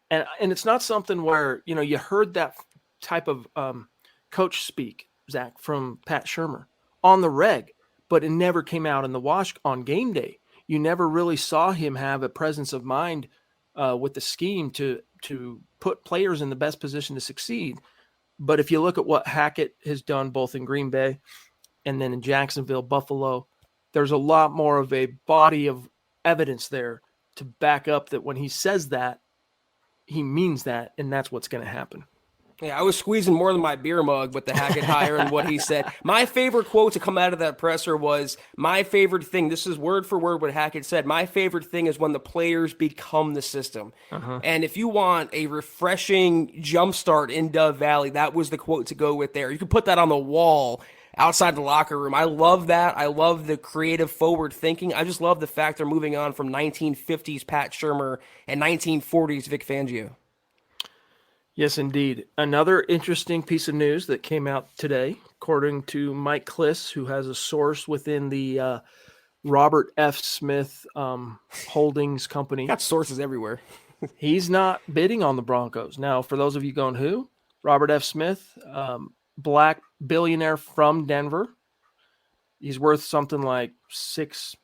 and it's not something where, you know, you heard that type of coach speak, Zach, from Pat Shurmur on the reg, but it never came out in the wash on game day. You never really saw him have a presence of mind with the scheme to put players in the best position to succeed. But if you look at what Hackett has done both in Green Bay and then in Jacksonville, Buffalo, there's a lot more of a body of evidence there to back up that when he says that, he means that, and that's what's going to happen. Yeah, I was squeezing more than my beer mug with the Hackett hire and what he said. My favorite quote to come out of that presser was, my favorite thing, this is word for word what Hackett said, my favorite thing is when the players become the system. And if you want a refreshing jumpstart in Dove Valley, that was the quote to go with there. You could put that on the wall outside the locker room. I love that. I love the creative forward thinking. I just love the fact they're moving on from 1950s Pat Shurmur and 1940s Vic Fangio. Yes, indeed. Another interesting piece of news that came out today, according to Mike Kliss, who has a source within the Robert F. Smith Holdings Company. Got sources everywhere. He's not bidding on the Broncos. Now, for those of you going, who? Robert F. Smith, black billionaire from Denver. He's worth something like $6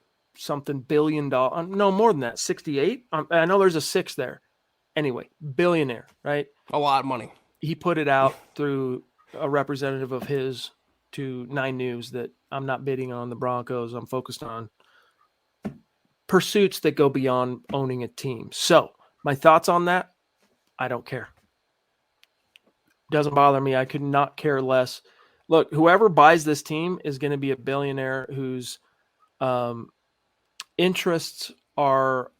billion. No, more than that, 68. I know there's a 6 there. Anyway, billionaire, right? A lot of money. He put it out through a representative of his to 9 News that I'm not bidding on the Broncos. I'm focused on pursuits that go beyond owning a team. So my thoughts on that, I don't care. Doesn't bother me. I could not care less. Look, whoever buys this team is going to be a billionaire whose interests are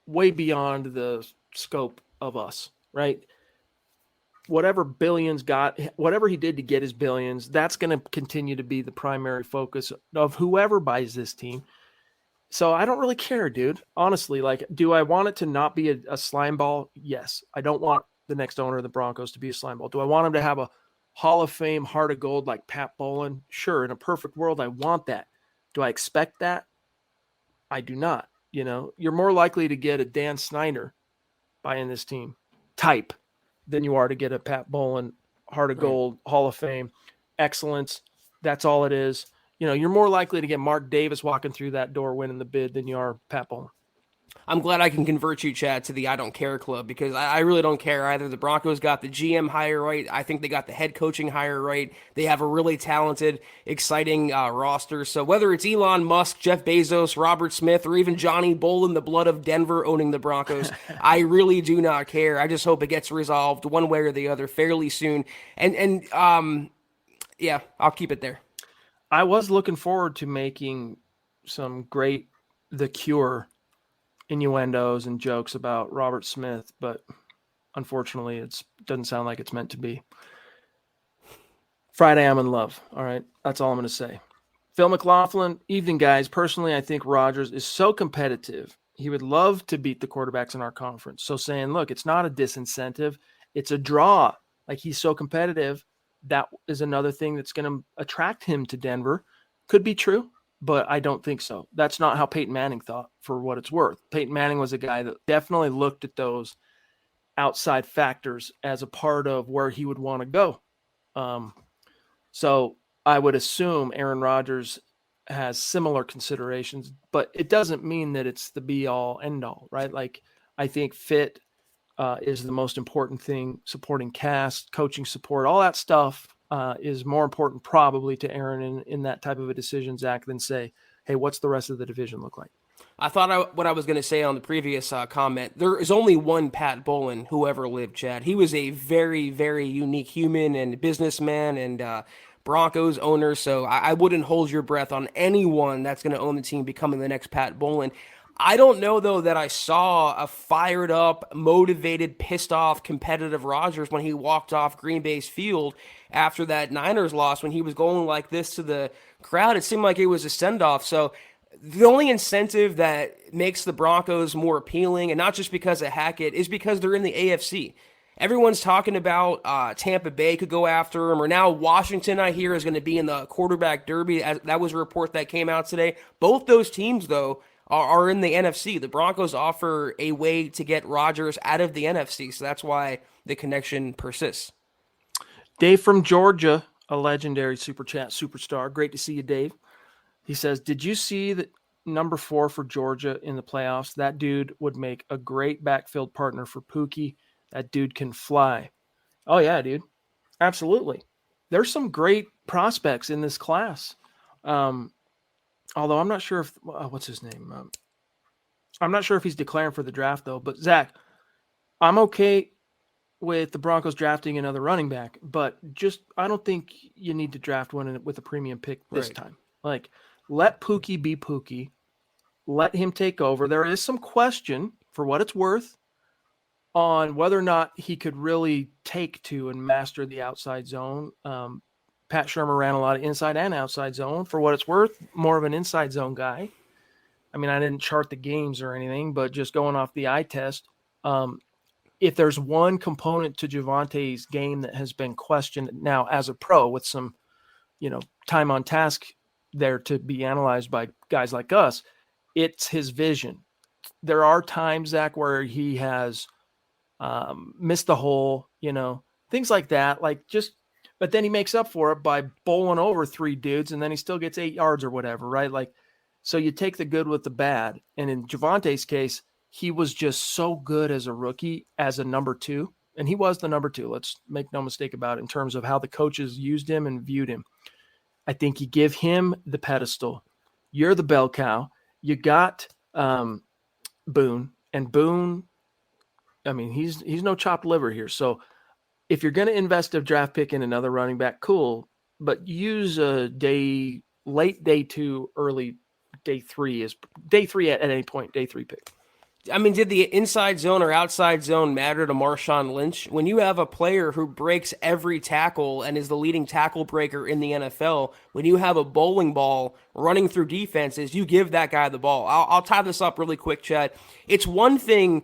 way beyond the scope of us, right? Whatever billions got, whatever he did to get his billions, that's going to continue to be the primary focus of whoever buys this team. So I don't really care, dude. Honestly, like, do I want it to not be a slime ball? Yes. I don't want the next owner of the Broncos to be a slime ball. Do I want him to have a Hall of Fame heart of gold like Pat Bowlen? Sure. In a perfect world, I want that. Do I expect that? I do not. You know, you're more likely to get a Dan Snyder buying this team type than you are to get a Pat Bowlen heart of gold Hall of Fame excellence. That's all it is. You know, you're more likely to get Mark Davis walking through that door winning the bid than you are Pat Bowlen. I'm glad I can convert you, Chad, to the I don't care club, because I really don't care either. The Broncos got the GM hire right. I think they got the head coaching hire right. They have a really talented, exciting roster. So whether it's Elon Musk, Jeff Bezos, Robert Smith, or even Johnny Bolin, the blood of Denver, owning the Broncos, I really do not care. I just hope it gets resolved one way or the other fairly soon. And yeah, I'll keep it there. I was looking forward to making some great The Cure innuendos and jokes about Robert Smith, but unfortunately it doesn't sound like it's meant to be. Friday, I'm in love. All right. That's all I'm going to say. Phil McLaughlin, evening, guys. Personally, I think Rodgers is so competitive. He would love to beat the quarterbacks in our conference. So saying, look, it's not a disincentive. It's a draw. Like, he's so competitive. That is another thing that's going to attract him to Denver. Could be true, but I don't think so. That's not how Peyton Manning thought, for what it's worth. Peyton Manning was a guy that definitely looked at those outside factors as a part of where he would want to go. So I would assume Aaron Rodgers has similar considerations, but it doesn't mean that it's the be all end all, right? Like, I think fit is the most important thing. Supporting cast, coaching support, all that stuff is more important probably to Aaron in that type of a decision, Zach, than say, hey, what's the rest of the division look like? I thought what I was going to say on the previous comment, there is only one Pat Bowlen who ever lived, Chad. He was a very, very unique human and businessman and Broncos owner, so I wouldn't hold your breath on anyone that's going to own the team becoming the next Pat Bowlen. I don't know, though, that I saw a fired up, motivated, pissed off, competitive Rodgers when he walked off Green Bay's field after that Niners loss, when he was going like this to the crowd. It seemed like it was a send-off. So the only incentive that makes the Broncos more appealing, and not just because of Hackett, is because they're in the AFC. Everyone's talking about Tampa Bay could go after him, or now Washington, I hear, is going to be in the quarterback derby. That was a report that came out today. Both those teams, though, are in the NFC. The Broncos offer a way to get Rodgers out of the NFC, so that's why the connection persists. Dave from Georgia, a legendary Super Chat superstar. Great to see you, Dave. He says, did you see that number 4 for Georgia in the playoffs? That dude would make a great backfield partner for Pookie. That dude can fly. Oh, yeah, dude. Absolutely. There's some great prospects in this class. Although I'm not sure if what's his name? I'm not sure if he's declaring for the draft, though. But, Zach, I'm okay with the Broncos drafting another running back, but just I don't think you need to draft one with a premium pick this time. Like, let Pookie be Pookie. Let him take over. There is some question, for what it's worth, on whether or not he could really take to and master the outside zone. Pat Shurmur ran a lot of inside and outside zone. For what it's worth, more of an inside zone guy. I mean, I didn't chart the games or anything, but just going off the eye test, if there's one component to Javante's game that has been questioned now as a pro with some, time on task there to be analyzed by guys like us, it's his vision. There are times, Zach, where he has missed the hole, things like that. But then he makes up for it by bowling over 3 dudes, and then he still gets 8 yards or whatever, right? So you take the good with the bad. And in Javante's case, he was just so good as a rookie, as a number 2. And he was the number 2. Let's make no mistake about it in terms of how the coaches used him and viewed him. I think you give him the pedestal. You're the bell cow. You got Boone. And Boone, I mean, he's no chopped liver here. So if you're going to invest a draft pick in another running back, cool. But use a late day 2, early day 3 is day 3 at any point, day 3 pick. I mean, did the inside zone or outside zone matter to Marshawn Lynch? When you have a player who breaks every tackle and is the leading tackle breaker in the NFL, when you have a bowling ball running through defenses, you give that guy the ball. I'll tie this up really quick, Chad. It's one thing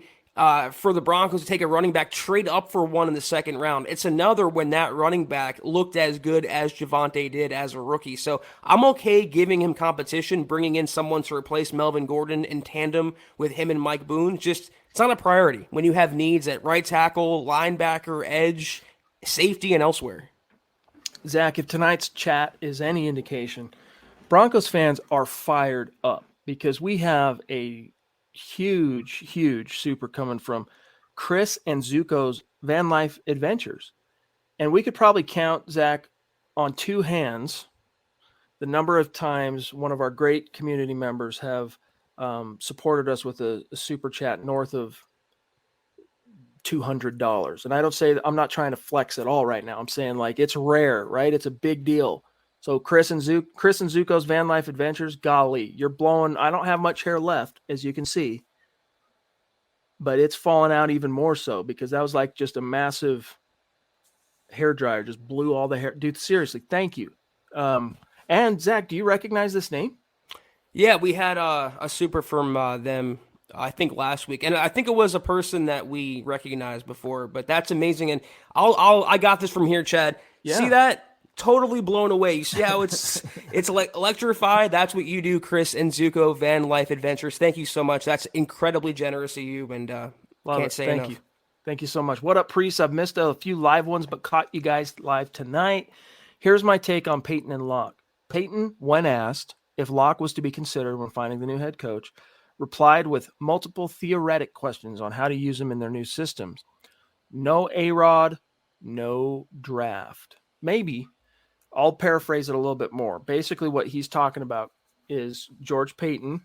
for the Broncos to take a running back, trade up for one in the second round. It's another when that running back looked as good as Javonte did as a rookie. So I'm okay giving him competition, bringing in someone to replace Melvin Gordon in tandem with him and Mike Boone. Just, it's not a priority when you have needs at right tackle, linebacker, edge, safety, and elsewhere. Zach, if tonight's chat is any indication, Broncos fans are fired up because we have a huge super coming from Chris and Zuko's Van Life Adventures. And we could probably count, Zach, on 2 hands the number of times one of our great community members have supported us with a super chat north of $200. And I don't say that, I'm not trying to flex at all right now. I'm saying it's rare, right? It's a big deal. So Chris and Zuko's Van Life Adventures, golly, you're blowing. I don't have much hair left, as you can see, but it's fallen out even more so because that was just a massive hair dryer, just blew all the hair. Dude, seriously, thank you. And Zach, do you recognize this name? Yeah, we had a super from them, I think last week, and I think it was a person that we recognized before. But that's amazing, and I got this from here, Chad. Yeah. See that? Totally blown away. You see how it's like electrified? That's what you do, Chris and Zuko Van Life Adventures. Thank you so much. That's incredibly generous of you, and can't say enough. Thank you. Thank you so much. What up, Priest? I've missed a few live ones, but caught you guys live tonight. Here's my take on Peyton and Locke. Peyton, when asked if Locke was to be considered when finding the new head coach, replied with multiple theoretic questions on how to use them in their new systems. No A-Rod, no draft. Maybe. I'll paraphrase it a little bit more. Basically, what he's talking about is George Payton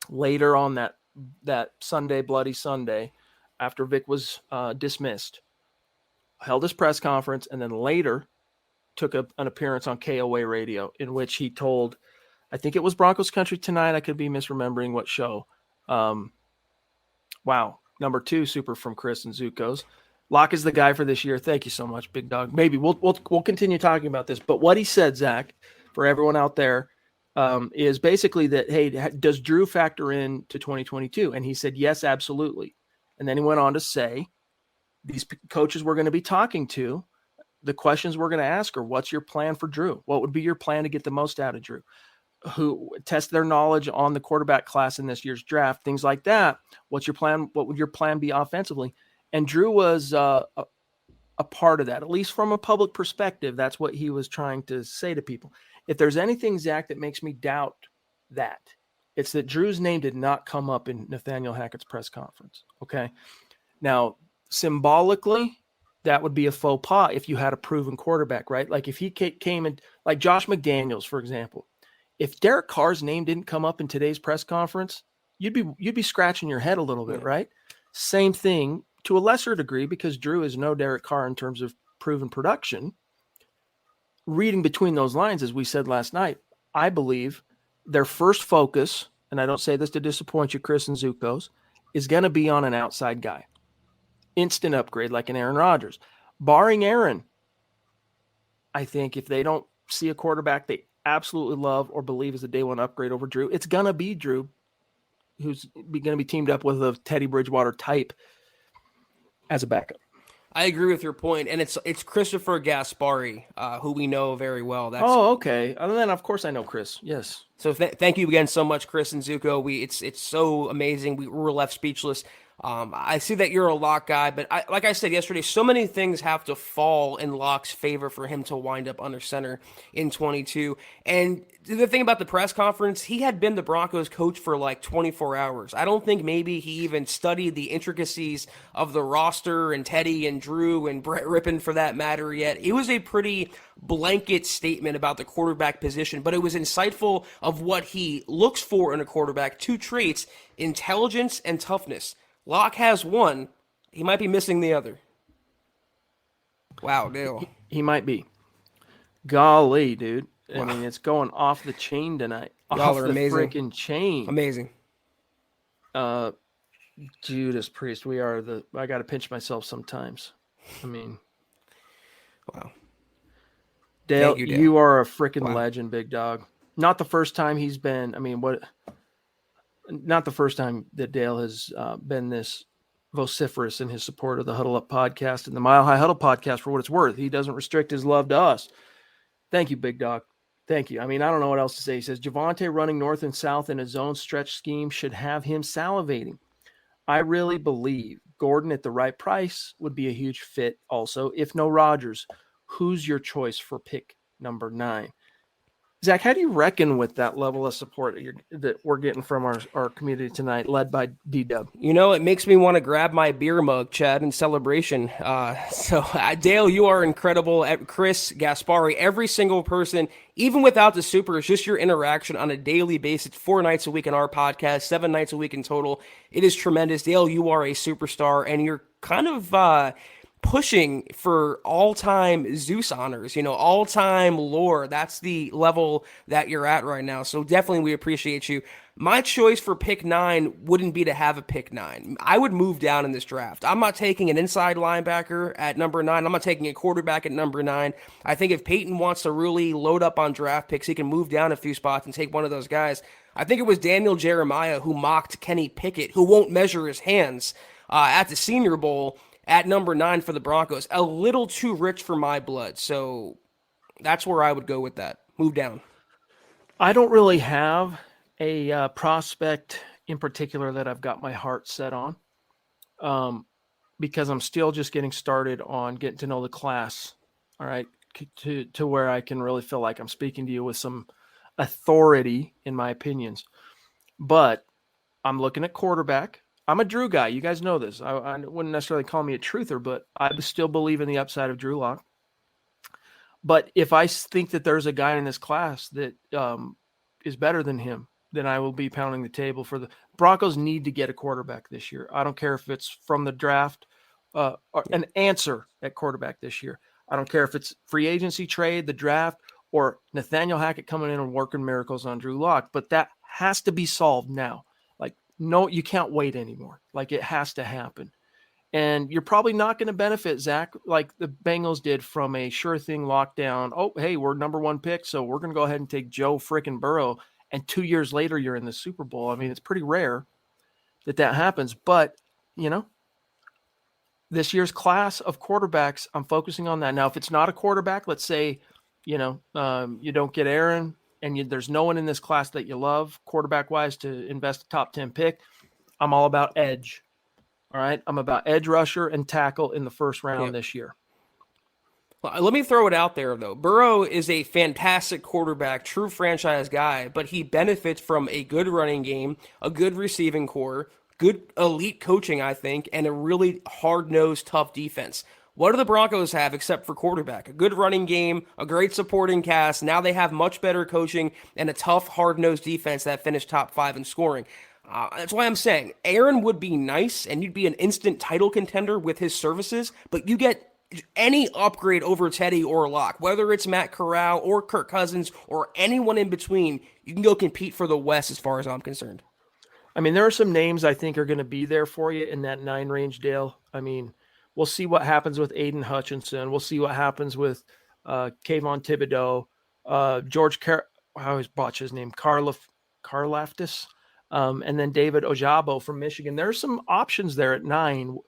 later on that Sunday, Bloody Sunday, after Vic was dismissed, held his press conference, and then later took an appearance on KOA radio in which he told, I think it was Broncos Country Tonight. I could be misremembering what show. Wow. Number 2 super from Chris and Zuko's. Locke is the guy for this year. Thank you so much, big dog. Maybe we'll continue talking about this. But what he said, Zach, for everyone out there, is basically that, hey, does Drew factor in to 2022? And he said, yes, absolutely. And then he went on to say, these coaches we're going to be talking to, the questions we're going to ask are, what's your plan for Drew? What would be your plan to get the most out of Drew? Who test their knowledge on the quarterback class in this year's draft, things like that. What's your plan? What would your plan be offensively? And Drew was a part of that, at least from a public perspective. That's what he was trying to say to people. If there's anything, Zach, that makes me doubt that, it's that Drew's name did not come up in Nathaniel Hackett's press conference. Okay. Now, symbolically, that would be a faux pas if you had a proven quarterback, right? Like if he came in, like Josh McDaniels, for example, if Derek Carr's name didn't come up in today's press conference, you'd be scratching your head a little bit, right? Same thing to a lesser degree because Drew is no Derek Carr in terms of proven production. Reading between those lines, as we said last night, I believe their first focus, and I don't say this to disappoint you, Chris and Zuko's, is going to be on an outside guy. Instant upgrade like an Aaron Rodgers. Barring Aaron, I think if they don't see a quarterback they absolutely love or believe is a day one upgrade over Drew, it's going to be Drew, who's going to be teamed up with a Teddy Bridgewater type as a backup. I agree with your point, and it's Christopher Gaspari, who we know very well. Oh, okay. And then of course I know Chris. Yes. So thank you again so much, Chris and Zuko. It's so amazing. We were left speechless. I see that you're a Lock guy, but like I said yesterday, so many things have to fall in Lock's favor for him to wind up under center in 22. And the thing about the press conference, he had been the Broncos coach for like 24 hours. I don't think maybe he even studied the intricacies of the roster and Teddy and Drew and Brett Rippon for that matter yet. It was a pretty blanket statement about the quarterback position, but it was insightful of what he looks for in a quarterback. 2 traits, intelligence and toughness. Locke has one. He might be missing the other. Wow, Dale. He might be. Golly, dude. Wow. I mean, it's going off the chain tonight. Y'all are amazing. Freaking chain. Amazing. Judas Priest, I got to pinch myself sometimes. I mean. Wow. Dale, you are a freaking legend, big dog. Not the first time he's been, not the first time that Dale has been this vociferous in his support of the Huddle Up podcast and the Mile High Huddle podcast for what it's worth. He doesn't restrict his love to us. Thank you, big dog. Thank you. I mean, I don't know what else to say. He says, Javonte running north and south in a zone stretch scheme should have him salivating. I really believe Gordon at the right price would be a huge fit also. If no Rodgers, who's your choice for pick number 9? Zach, how do you reckon with that level of support that we're getting from our community tonight, led by D-Dub? It makes me want to grab my beer mug, Chad, in celebration. Dale, you are incredible. Chris, Gaspari, every single person, even without the super, it's just your interaction on a daily basis, 4 nights a week in our podcast, 7 nights a week in total. It is tremendous. Dale, you are a superstar, and you're kind of pushing for all-time Zeus honors, all-time lore. That's the level that you're at right now. So definitely we appreciate you. My choice for pick 9 wouldn't be to have a pick 9. I would move down in this draft. I'm not taking an inside linebacker at number 9. I'm not taking a quarterback at number 9. I think if Peyton wants to really load up on draft picks, he can move down a few spots and take one of those guys. I think it was Daniel Jeremiah who mocked Kenny Pickett, who won't measure his hands at the Senior Bowl, at number 9 for the Broncos. A little too rich for my blood. So that's where I would go with that. Move down. I don't really have a prospect in particular that I've got my heart set on because I'm still just getting started on getting to know the class, all right, to where I can really feel like I'm speaking to you with some authority in my opinions. But I'm looking at quarterback. I'm a Drew guy. You guys know this. I wouldn't necessarily call me a truther, but I still believe in the upside of Drew Lock. But if I think that there's a guy in this class that is better than him, then I will be pounding the table for the Broncos need to get a quarterback this year. I don't care if it's from the draft, or an answer at quarterback this year. I don't care if it's free agency trade, the draft, or Nathaniel Hackett coming in and working miracles on Drew Lock. But that has to be solved now. No, you can't wait anymore. It has to happen. And you're probably not going to benefit, Zach, like the Bengals did from a sure thing lockdown. Oh, hey, we're number 1 pick, so we're going to go ahead and take Joe freaking Burrow. And 2 years later, you're in the Super Bowl. I mean, it's pretty rare that happens. But, this year's class of quarterbacks, I'm focusing on that. Now, if it's not a quarterback, let's say, you don't get Aaron, and there's no one in this class that you love quarterback-wise to invest a top 10 pick, I'm all about edge. All right? I'm about edge rusher and tackle in the first round this year. Well, let me throw it out there, though. Burrow is a fantastic quarterback, true franchise guy, but he benefits from a good running game, a good receiving core, good elite coaching, I think, and a really hard-nosed, tough defense. What do the Broncos have except for quarterback? A good running game, a great supporting cast. Now they have much better coaching and a tough, hard-nosed defense that finished top 5 in scoring. That's why I'm saying Aaron would be nice, and you'd be an instant title contender with his services, but you get any upgrade over Teddy or Locke, whether it's Matt Corral or Kirk Cousins or anyone in between, you can go compete for the West as far as I'm concerned. I mean, there are some names I think are going to be there for you in that 9 range, Dale. I mean, we'll see what happens with Aiden Hutchinson. We'll see what happens with Kayvon Thibodeau, I always botch his name, Karlaftis, and then David Ojabo from Michigan. There's some options there at 9.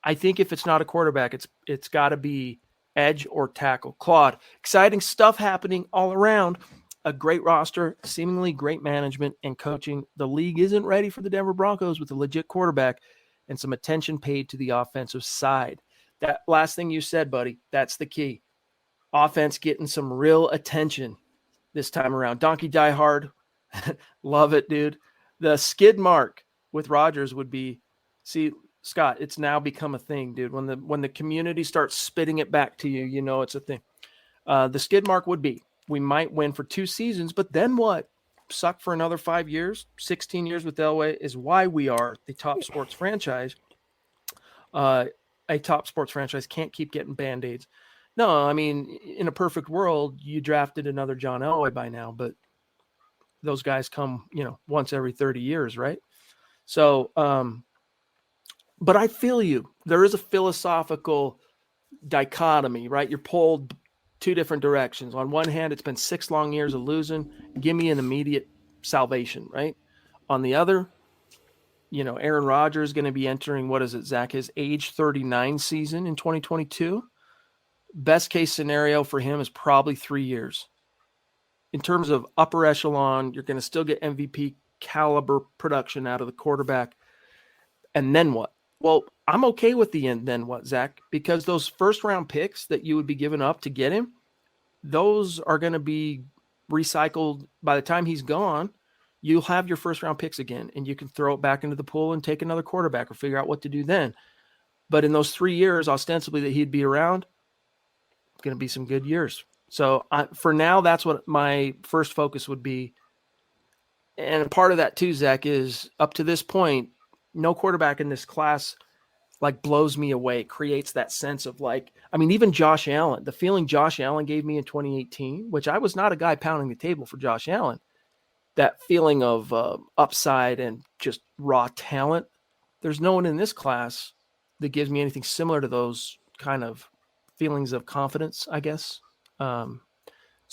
I think if it's not a quarterback, it's got to be edge or tackle. Claude, exciting stuff happening all around. A great roster, seemingly great management and coaching. The league isn't ready for the Denver Broncos with a legit quarterback and some attention paid to the offensive side. That last thing you said, buddy, that's the key. Offense getting some real attention this time around. Donkey Die Hard, love it, dude. The skid mark with Rodgers would be, see, Scott, it's now become a thing, dude. When the community starts spitting it back to you, you know it's a thing. The skid mark would be, we might win for 2 seasons, but then what? Suck for another 5 years, 16 years with Elway is why we are the top sports franchise. A top sports franchise can't keep getting Band-Aids. No, I mean, in a perfect world, you drafted another John Elway by now, but those guys come, once every 30 years, right? So, but I feel you. There is a philosophical dichotomy, right? You're pulled 2 different directions. On one hand, it's been 6 long years of losing. Give me an immediate salvation, right? On the other, Aaron Rodgers is going to be entering, what is it, Zach, his age 39 season in 2022. Best case scenario for him is probably 3 years. In terms of upper echelon, you're going to still get MVP caliber production out of the quarterback. And then what? Well, I'm okay with the end then what, Zach? Because those first round picks that you would be giving up to get him, those are going to be recycled by the time he's gone. You'll have your first round picks again, and you can throw it back into the pool and take another quarterback or figure out what to do then. But in those 3 years, ostensibly, that he'd be around, it's going to be some good years. So for now, that's what my first focus would be. And part of that too, Zach, is up to this point, no quarterback in this class blows me away, creates that sense of even Josh Allen, the feeling Josh Allen gave me in 2018, which I was not a guy pounding the table for Josh Allen, that feeling of upside and just raw talent. There's no one in this class that gives me anything similar to those kind of feelings of confidence, I guess. So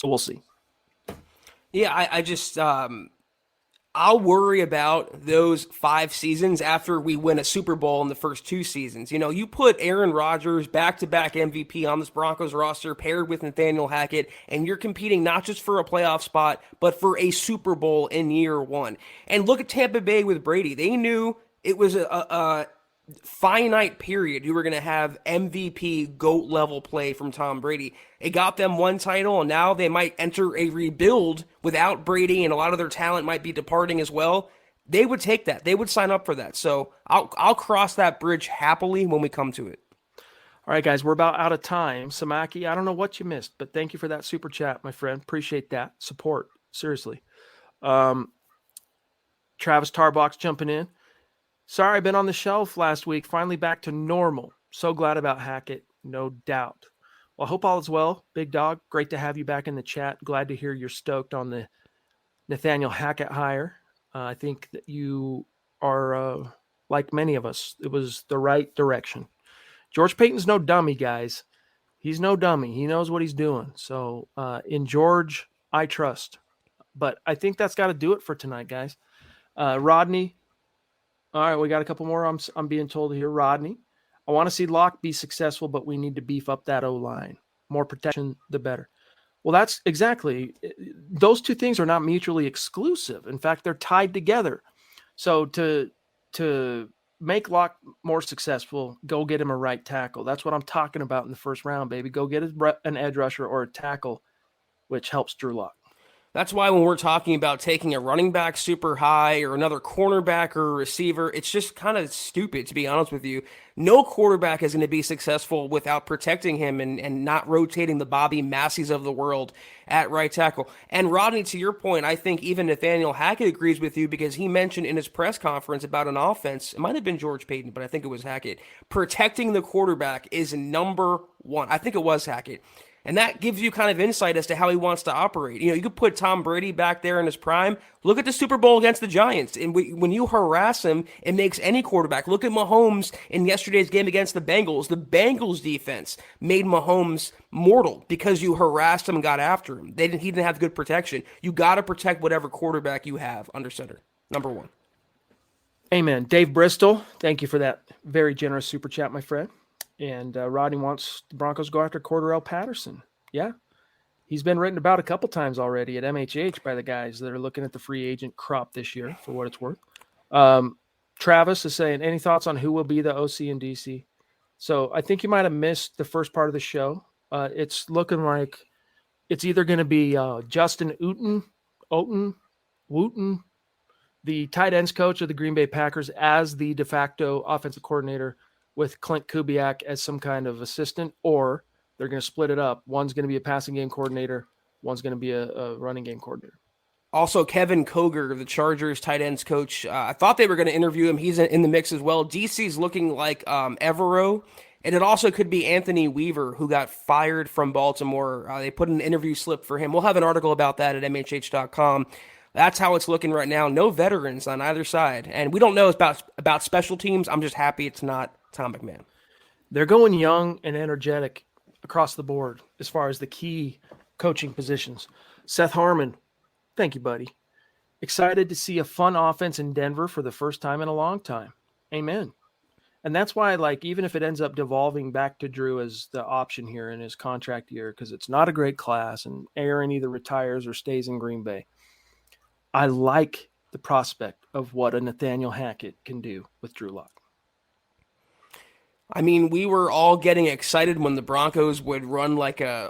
we'll see. Yeah, I just I'll worry about those 5 seasons after we win a Super Bowl in the first 2 seasons. You put Aaron Rodgers, back-to-back MVP on this Broncos roster, paired with Nathaniel Hackett, and you're competing not just for a playoff spot, but for a Super Bowl in year 1. And look at Tampa Bay with Brady. They knew it was a finite period you were going to have MVP GOAT level play from Tom Brady. It got them 1 title, and now they might enter a rebuild without Brady, and a lot of their talent might be departing as well. They would take that. They would sign up for that. So I'll cross that bridge happily when we come to it. All right, guys, we're about out of time. Samaki, I don't know what you missed, but thank you for that super chat, my friend. Appreciate that support. Seriously. Travis Tarbox jumping in. Sorry, I've been on the shelf last week. Finally back to normal. So glad about Hackett, no doubt. Well, I hope all is well, Big Dog. Great to have you back in the chat. Glad to hear you're stoked on the Nathaniel Hackett hire. I think that you are, like many of us, it was the right direction. George Payton's no dummy, guys. He's no dummy. He knows what he's doing. So in George, I trust. But I think that's got to do it for tonight, guys. Rodney. All right, we got a couple more. I'm being told here. Rodney, I want to see Locke be successful, but we need to beef up that O-line. More protection, the better. Well, that's exactly. Those 2 things are not mutually exclusive. In fact, they're tied together. So to make Locke more successful, go get him a right tackle. That's what I'm talking about in the first round, baby. Go get an edge rusher or a tackle, which helps Drew Lock. That's why when we're talking about taking a running back super high or another cornerback or a receiver, it's just kind of stupid, to be honest with you. No quarterback is going to be successful without protecting him and not rotating the Bobby Massies of the world at right tackle. And Rodney, to your point, I think even Nathaniel Hackett agrees with you because he mentioned in his press conference about an offense, it might have been George Payton, but I think it was Hackett, protecting the quarterback is number 1. I think it was Hackett. And that gives you kind of insight as to how he wants to operate. You could put Tom Brady back there in his prime. Look at the Super Bowl against the Giants. And when you harass him, it makes any quarterback. Look at Mahomes in yesterday's game against the Bengals. The Bengals defense made Mahomes mortal because you harassed him and got after him. He didn't have good protection. You got to protect whatever quarterback you have under center. Number 1. Amen. Dave Bristol, thank you for that very generous super chat, my friend. And Rodney wants the Broncos to go after Cordarrelle Patterson. Yeah. He's been written about a couple times already at MHH by the guys that are looking at the free agent crop this year, for what it's worth. Travis is saying, any thoughts on who will be the OC in DC? So I think you might have missed the first part of the show. It's looking like it's either going to be Justin Wooten, the tight ends coach of the Green Bay Packers, as the de facto offensive coordinator with Clint Kubiak as some kind of assistant, or they're going to split it up. One's going to be a passing game coordinator. One's going to be a running game coordinator. Also, Kevin Koger, the Chargers tight ends coach, I thought they were going to interview him. He's in the mix as well. DC's looking like Evero, and it also could be Anthony Weaver, who got fired from Baltimore. They put an interview slip for him. We'll have an article about that at MHH.com. That's how it's looking right now. No veterans on either side. And we don't know about special teams. I'm just happy it's not Tom McMahon. They're going young and energetic across the board as far as the key coaching positions. Seth Harmon, thank you, buddy. Excited to see a fun offense in Denver for the first time in a long time. Amen. And that's why, like, even if it ends up devolving back to Drew as the option here in his contract year, because it's not a great class and Aaron either retires or stays in Green Bay, I like the prospect of what a Nathaniel Hackett can do with Drew Lock. I mean, we were all getting excited when the Broncos would run like a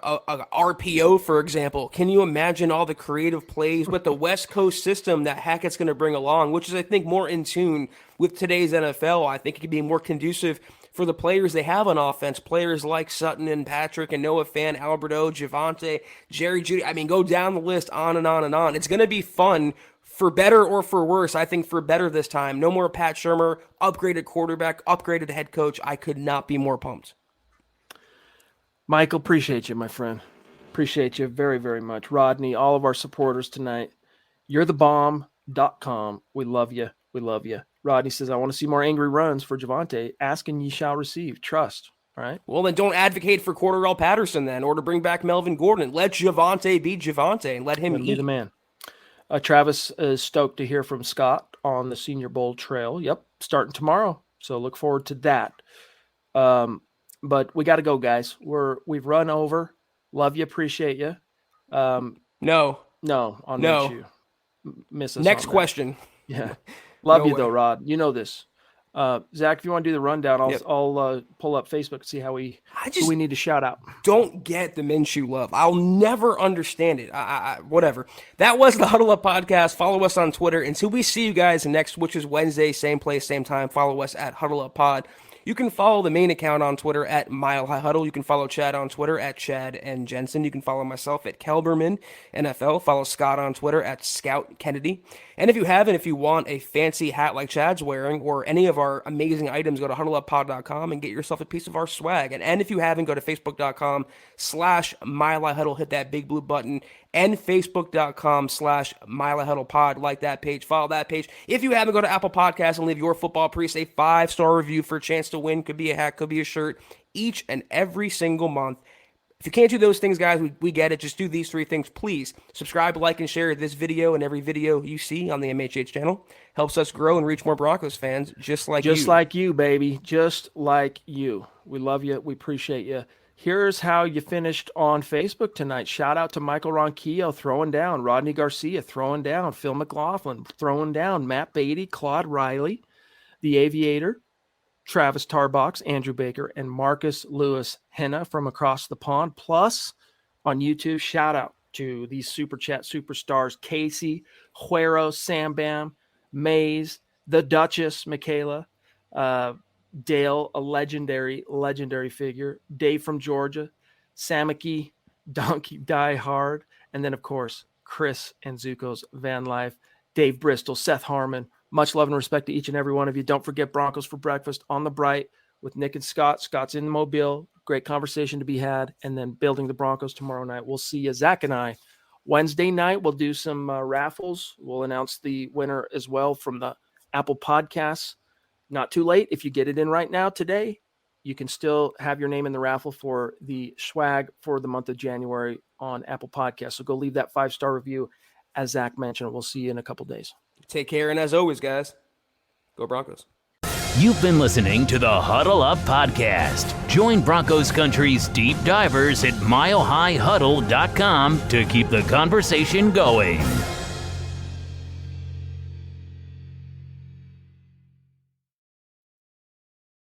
RPO, for example. Can you imagine all the creative plays with the West Coast system that Hackett's going to bring along, which is, I think, more in tune with today's NFL? I think it could be more conducive for the players they have on offense, players like Sutton and Patrick and Noah Fan, Alberto, Javonte, Jerry Judy. I mean, go down the list, on and on and on. It's going to be fun. For better or for worse, I think for better this time. No more Pat Shurmur, upgraded quarterback, upgraded head coach. I could not be more pumped. Michael, appreciate you, my friend. Appreciate you very, very much. Rodney, all of our supporters tonight. You're the bomb.com. We love you. We love you. Rodney says, I want to see more angry runs for Javonte. Ask and ye shall receive. Trust. All right. Well, then don't advocate for Cordarrelle Patterson then, or to bring back Melvin Gordon. Let Javonte be Javonte and let him be the man. Travis is stoked to hear from Scott on the Senior Bowl trail. Yep, starting tomorrow. So look forward to that. But we got to go, guys. We've run over. Love you, appreciate you. No, I'll meet you. Miss us. Next question. Yeah, love you though, Rod. You know this. Zach, if you want to do the rundown, I'll pull up Facebook and see who we need to shout out. Don't get the Minshew love. I'll never understand it. Whatever. That was the Huddle Up Podcast. Follow us on Twitter. Until we see you guys next, which is Wednesday, same place, same time, follow us at Huddle Up Pod. You can follow the main account on Twitter at Mile High Huddle. You can follow Chad on Twitter at Chad and Jensen. You can follow myself at Kelberman NFL. Follow Scott on Twitter at Scout Kennedy. And if you want a fancy hat like Chad's wearing or any of our amazing items, go to huddleuppod.com and get yourself a piece of our swag. And if you haven't, go to facebook.com/Mile High Huddle. Hit that big blue button. And facebook.com/Mile High Huddle Pod. Like that page. Follow that page. If you haven't, go to Apple Podcasts and leave your football priest a 5-star review for a chance to win. Could be a hat, could be a shirt, each and every single month. If you can't do those things, guys, we get it. Just do these 3 things, please. Subscribe, like, and share this video and every video you see on the MHH channel. Helps us grow and reach more Broncos fans just like you. Just like you, baby. Just like you. We love you. We appreciate you. Here's how you finished on Facebook tonight. Shout out to Michael Ronquillo throwing down, Rodney Garcia throwing down, Phil McLaughlin throwing down, Matt Beatty, Claude Riley, The Aviator, Travis Tarbox, Andrew Baker, and Marcus Lewis Henna from across the pond. Plus, on YouTube, shout out to these Super Chat superstars, Casey, Huero, Sam Bam, Maze, the Duchess, Michaela, Dale, a legendary figure, Dave from Georgia, Samaki, Donkey Die Hard, and then, of course, Chris and Zuko's Van Life, Dave Bristol, Seth Harmon. Much love and respect to each and every one of you. Don't forget Broncos for Breakfast on the Bright with Nick and Scott. Scott's in Mobile. Great conversation to be had. And then building the Broncos tomorrow night. We'll see you, Zach and I. Wednesday night, we'll do some raffles. We'll announce the winner as well from the Apple Podcasts. Not too late. If you get it in right now today, you can still have your name in the raffle for the swag for the month of January on Apple Podcasts. So go leave that 5-star review. As Zach mentioned, we'll see you in a couple days. Take care, and as always, guys, Go Broncos. You've been listening to the Huddle Up Podcast. Join Broncos Country's deep divers at milehighhuddle.com to keep the conversation going.